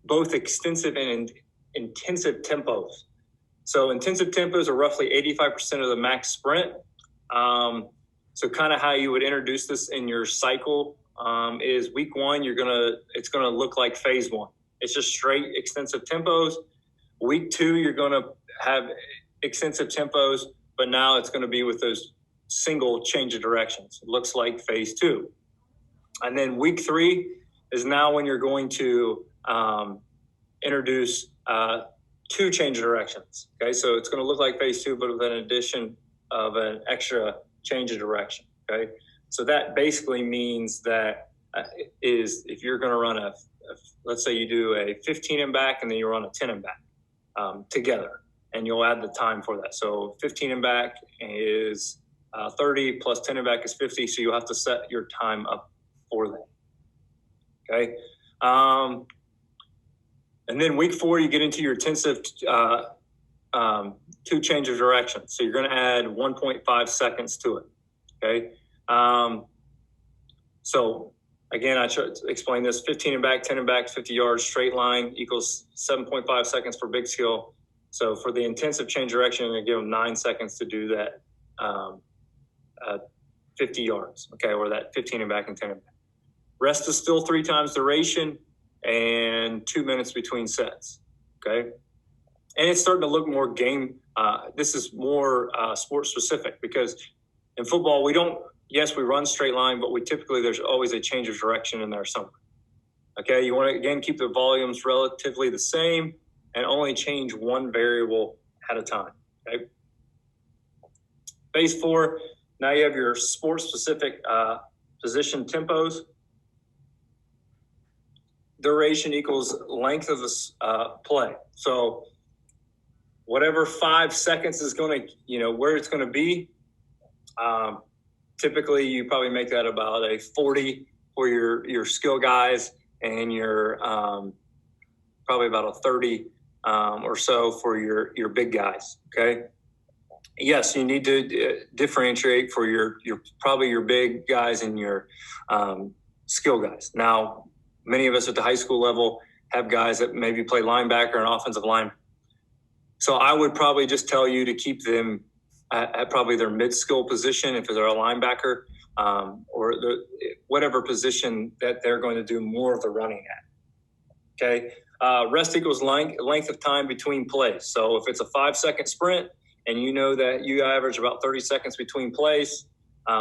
both extensive and intensive tempos. So intensive tempos are roughly 85% of the max sprint. So kind of how you would introduce this in your cycle is week 1, it's gonna look like phase 1. It's just straight extensive tempos. Week 2, you're gonna have extensive tempos, but now it's gonna be with those single change of directions. It looks like phase 2. And then week 3 is now when you're going to introduce 2 change of directions. Okay, so it's going to look like phase 2, but with an addition of an extra change of direction. Okay, so that basically means that if you're going to run let's say you do a 15 and back, and then you run a 10 and back together, and you'll add the time for that. So 15 and back is 30 plus 10 and back is 50. So you'll have to set your time up for that. Okay. And then week 4, you get into your intensive 2 change of direction. So you're going to add 1.5 seconds to it. Okay. So Again, I try to explain this: 15 and back, 10 and back, 50 yards, straight line equals 7.5 seconds for big skill. So for the intensive change direction, I'm going to give them 9 seconds to do that 50 yards, okay, or that 15 and back and 10 and back. Rest is still 3 times duration and 2 minutes between sets, okay? And it's starting to look more game. This is more sport specific, because in football, we run straight line, but there's always a change of direction in there somewhere. Okay, you want to, again, keep the volumes relatively the same and only change one variable at a time, okay? Phase 4, now you have your sport-specific position tempos. Duration equals length of the play. So whatever 5 seconds is going to, where it's going to be, typically you probably make that about a 40 for your skill guys, and your probably about a 30 or so for your big guys, okay? Yes, you need to differentiate for your probably your big guys and your skill guys. Now, many of us at the high school level have guys that maybe play linebacker and offensive line. So I would probably just tell you to keep them at probably their mid-skill position if they're a linebacker, or whatever position that they're going to do more of the running at. Okay, rest equals length of time between plays. So if it's a 5-second sprint and you know that you average about 30 seconds between plays,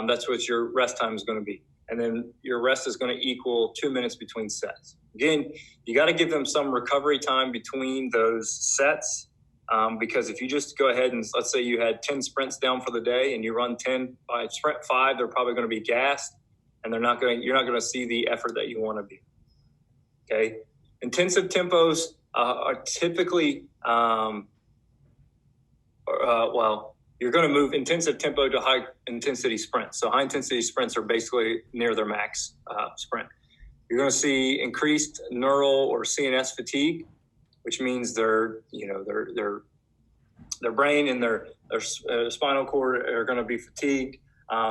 that's what your rest time is going to be. And then your rest is going to equal 2 minutes between sets. Again, you got to give them some recovery time between those sets, because if you just go ahead and let's say you had 10 sprints down for the day and you run 10 by sprint 5, they're probably going to be gassed, and you're not going to see the effort that you want to be. Okay, intensive tempos are typically you're going to move intensive tempo to high intensity sprints. So high intensity sprints are basically near their max sprint. You're going to see increased neural or CNS fatigue, which means their brain and their spinal cord are going to be fatigued,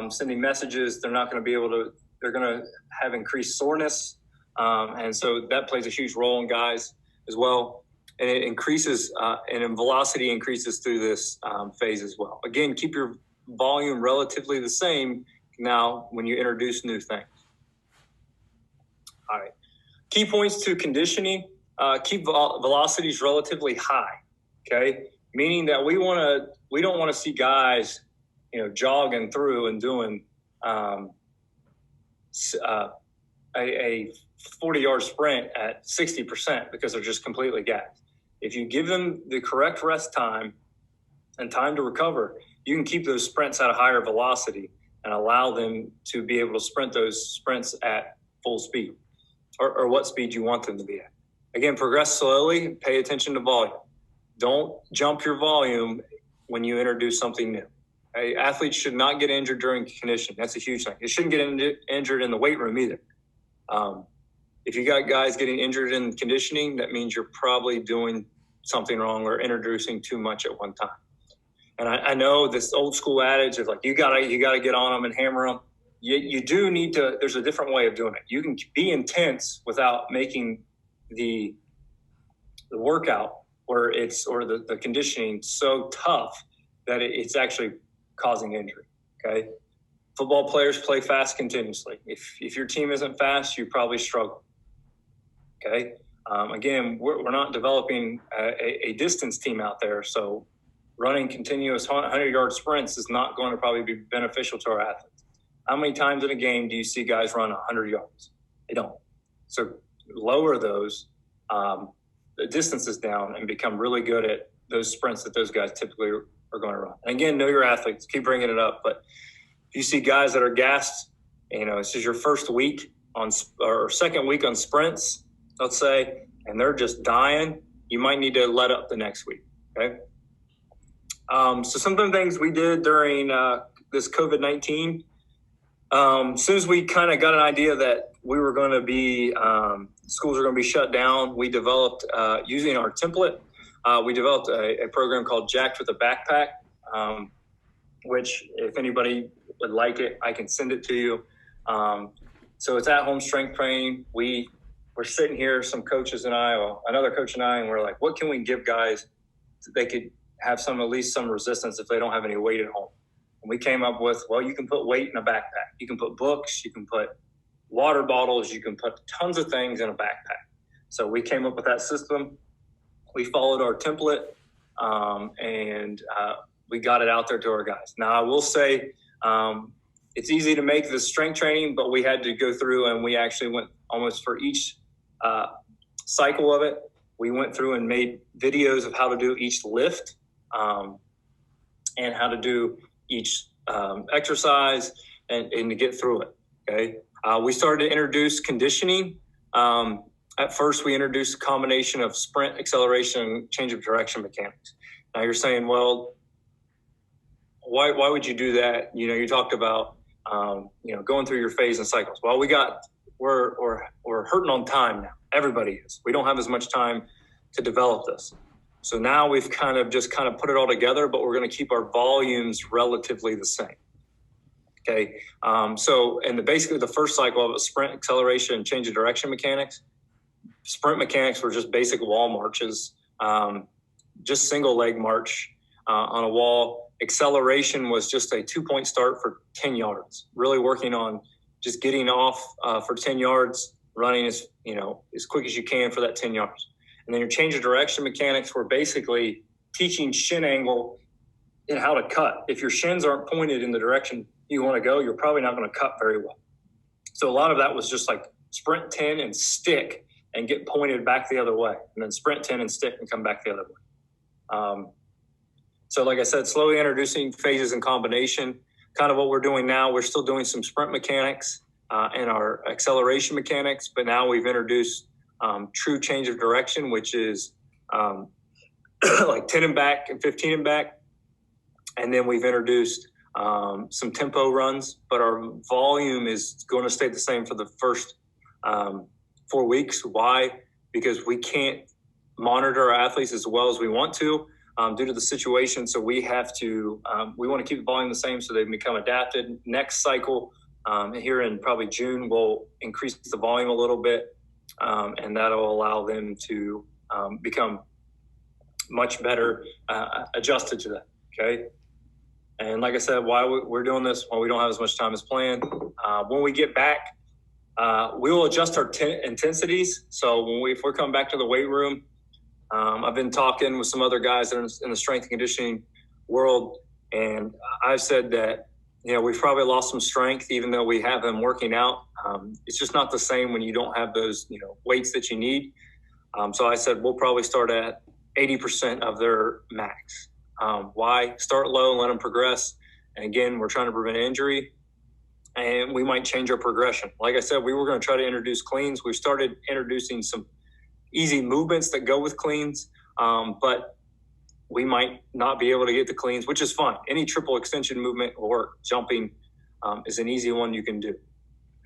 sending messages. They're not going to be able to. They're going to have increased soreness, and so that plays a huge role in guys as well. And it increases, and in velocity increases through this phase as well. Again, keep your volume relatively the same now when you introduce new things. All right. Key points to conditioning: keep velocities relatively high. Okay, meaning that we don't want to see guys, jogging through and doing a 40-yard sprint at 60% because they're just completely gassed. If you give them the correct rest time and time to recover, you can keep those sprints at a higher velocity and allow them to be able to sprint those sprints at full speed, or what speed you want them to be at. Again, progress slowly, pay attention to volume. Don't jump your volume when you introduce something new. Athletes should not get injured during conditioning. That's a huge thing. They shouldn't get injured in the weight room either. If you got guys getting injured in conditioning, that means you're probably doing something wrong or introducing too much at one time. And I know this old school adage of like, you gotta get on them and hammer them. You do need to. There's a different way of doing it. You can be intense without making the workout or the conditioning so tough that it's actually causing injury. Okay, football players play fast continuously. If your team isn't fast, you probably struggle. Okay, again, we're not developing a distance team out there, so running continuous 100-yard sprints is not going to probably be beneficial to our athletes. How many times in a game do you see guys run 100 yards? They don't. So lower those the distances down and become really good at those sprints that those guys typically are going to run. And again, know your athletes. Keep bringing it up. But if you see guys that are gassed, this is your first week or second week on sprints, let's say, and they're just dying, you might need to let up the next week, okay? So some of the things we did during this COVID-19, as soon as we kind of got an idea that we were going to be, schools are going to be shut down, we developed, using our template, we developed a program called Jacked with a Backpack, which if anybody would like it, I can send it to you. So it's at-home strength training. We're sitting here, some coaches and I, well, another coach and I, and we're like, what can we give guys so they could have at least some resistance if they don't have any weight at home? And we came up with, well, you can put weight in a backpack. You can put books. You can put water bottles. You can put tons of things in a backpack. So we came up with that system. We followed our template, and we got it out there to our guys. Now, I will say it's easy to make the strength training, but we had to go through, and we actually went almost for each cycle of it. We went through and made videos of how to do each lift and how to do each exercise and to get through it. Okay. We started to introduce conditioning. At first, we introduced a combination of sprint, acceleration, change of direction mechanics. Now you're saying, well, why would you do that? You talked about, going through your phase and cycles. Well, we're hurting on time now. Everybody is. We don't have as much time to develop this. So now we've kind of put it all together, but we're going to keep our volumes relatively the same. Okay. Basically the first cycle of a sprint, acceleration, and change of direction mechanics. Sprint mechanics were just basic wall marches, just single leg march on a wall. Acceleration was just a 2-point start for 10 yards, really working on just getting off for 10 yards, running as quick as you can for that 10 yards. And then your change of direction mechanics were basically teaching shin angle and how to cut. If your shins aren't pointed in the direction you want to go, you're probably not going to cut very well. So a lot of that was just like sprint 10 and stick and get pointed back the other way, and then sprint 10 and stick and come back the other way. So like I said, slowly introducing phases and combination. Kind of what we're doing now, we're still doing some sprint mechanics and our acceleration mechanics, but now we've introduced true change of direction, which is like 10 and back and 15 and back. And then we've introduced some tempo runs, but our volume is going to stay the same for the first 4 weeks. Why? Because we can't monitor our athletes as well as we want to due to the situation. So we have to, we want to keep the volume the same so they become adapted. Next cycle, here in probably June, we'll increase the volume a little bit, and that'll allow them to become much better adjusted to that. Okay. And like I said, why we're doing this, well, we don't have as much time as planned. When we get back, we will adjust our intensities. So if we're coming back to the weight room, I've been talking with some other guys that are in the strength and conditioning world, and I've said that, we've probably lost some strength, even though we have them working out. It's just not the same when you don't have those, weights that you need. So I said, we'll probably start at 80% of their max. Why? Start low and let them progress. And again, we're trying to prevent injury, and we might change our progression. Like I said, we were going to try to introduce cleans. We started introducing some easy movements that go with cleans, but we might not be able to get the cleans, which is fine. Any triple extension movement will work. Jumping is an easy one you can do.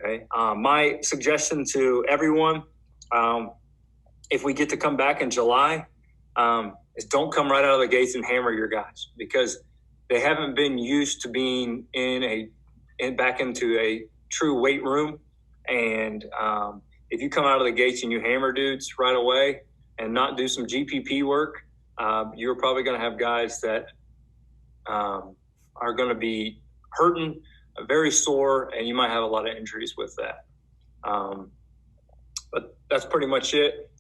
Okay. My suggestion to everyone, if we get to come back in July, is don't come right out of the gates and hammer your guys, because they haven't been used to being back into a true weight room. And if you come out of the gates and you hammer dudes right away and not do some GPP work, you're probably going to have guys that are going to be hurting, very sore, and you might have a lot of injuries with that. But that's pretty much it.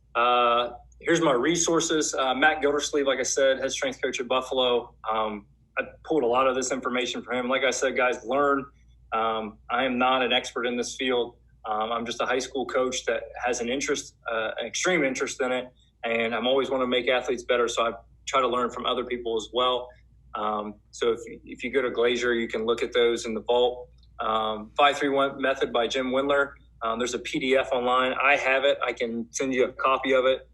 Here's my resources. Matt Gildersleeve, like I said, head strength coach at Buffalo. I pulled a lot of this information from him. Like I said, guys, learn. I am not an expert in this field. I'm just a high school coach that has an interest, an extreme interest in it, and I'm always want to make athletes better, so I try to learn from other people as well. So if you go to Glazier, you can look at those in the vault. 5-3-1 method by Jim Windler. There's a PDF online. I have it. I can send you a copy of it.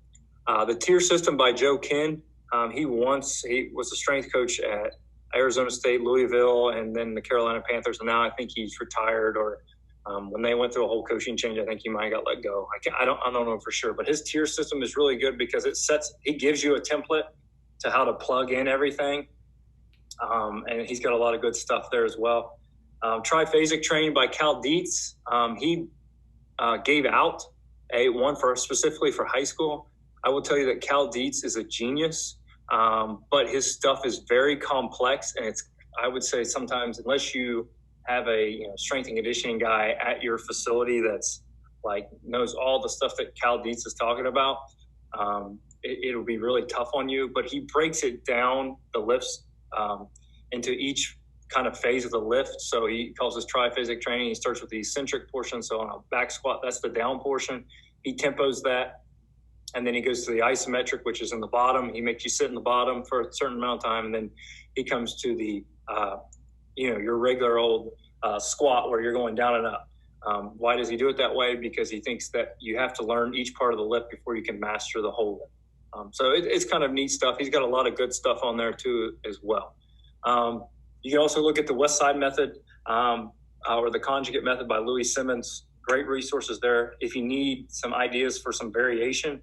The tier system by Joe Ken. He was a strength coach at Arizona State, Louisville, and then the Carolina Panthers. And now I think he's retired, or when they went through a whole coaching change, I think he might have got let go. I don't know for sure, but his tier system is really good because it gives you a template to how to plug in everything. And he's got a lot of good stuff there as well. Triphasic training by Cal Dietz. He gave out one for specifically for high school. I will tell you that Cal Dietz is a genius, but his stuff is very complex, and I would say sometimes unless you have a strength and conditioning guy at your facility that's like knows all the stuff that Cal Dietz is talking about, it'll be really tough on you. But he breaks it down, the lifts, into each kind of phase of the lift. So he calls this triphasic training. He starts with the eccentric portion. So on a back squat, that's the down portion. He tempos that. And then he goes to the isometric, which is in the bottom. He makes you sit in the bottom for a certain amount of time. And then he comes to the, your regular old squat where you're going down and up. Why does he do it that way? Because he thinks that you have to learn each part of the lift before you can master the whole lift. So it's kind of neat stuff. He's got a lot of good stuff on there too as well. You can also look at the West Side method or the conjugate method by Louis Simmons. Great resources there. If you need some ideas for some variation,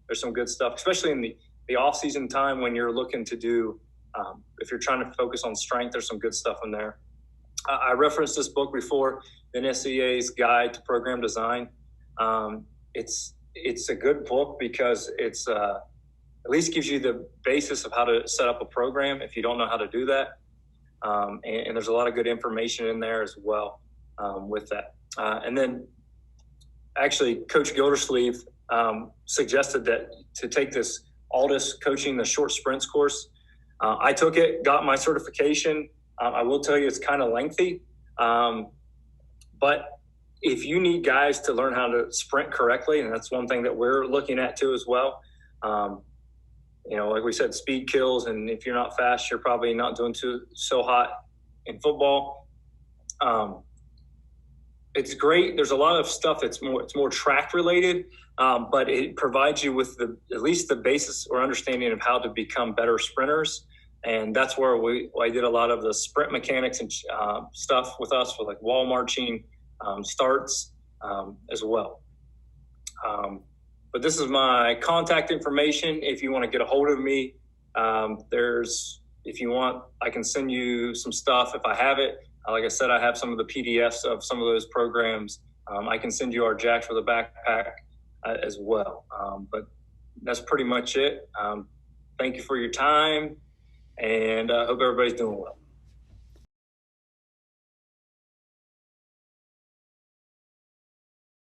there's some good stuff, especially in the off-season time when you're looking to do, if you're trying to focus on strength, there's some good stuff in there. I referenced this book before, the NSCA's Guide to Program Design. It's a good book because it's at least gives you the basis of how to set up a program if you don't know how to do that. And there's a lot of good information in there as well with that. And then actually Coach Gildersleeve suggested that to take this Aldous Coaching the Short Sprints course. I took it, got my certification. I will tell you it's kind of lengthy. But if you need guys to learn how to sprint correctly, and that's one thing that we're looking at too as well, like we said, speed kills, and if you're not fast, you're probably not doing so hot in football. It's great. There's a lot of stuff it's more track related, but it provides you with at least the basis or understanding of how to become better sprinters. And that's where I did a lot of the sprint mechanics and stuff with us for like wall marching starts as well. But this is my contact information. If you want to get a hold of me, if you want, I can send you some stuff if I have it. Like I said, I have some of the PDFs of some of those programs. I can send you our Jack for the backpack as well. But that's pretty much it. Thank you for your time, and I hope everybody's doing well.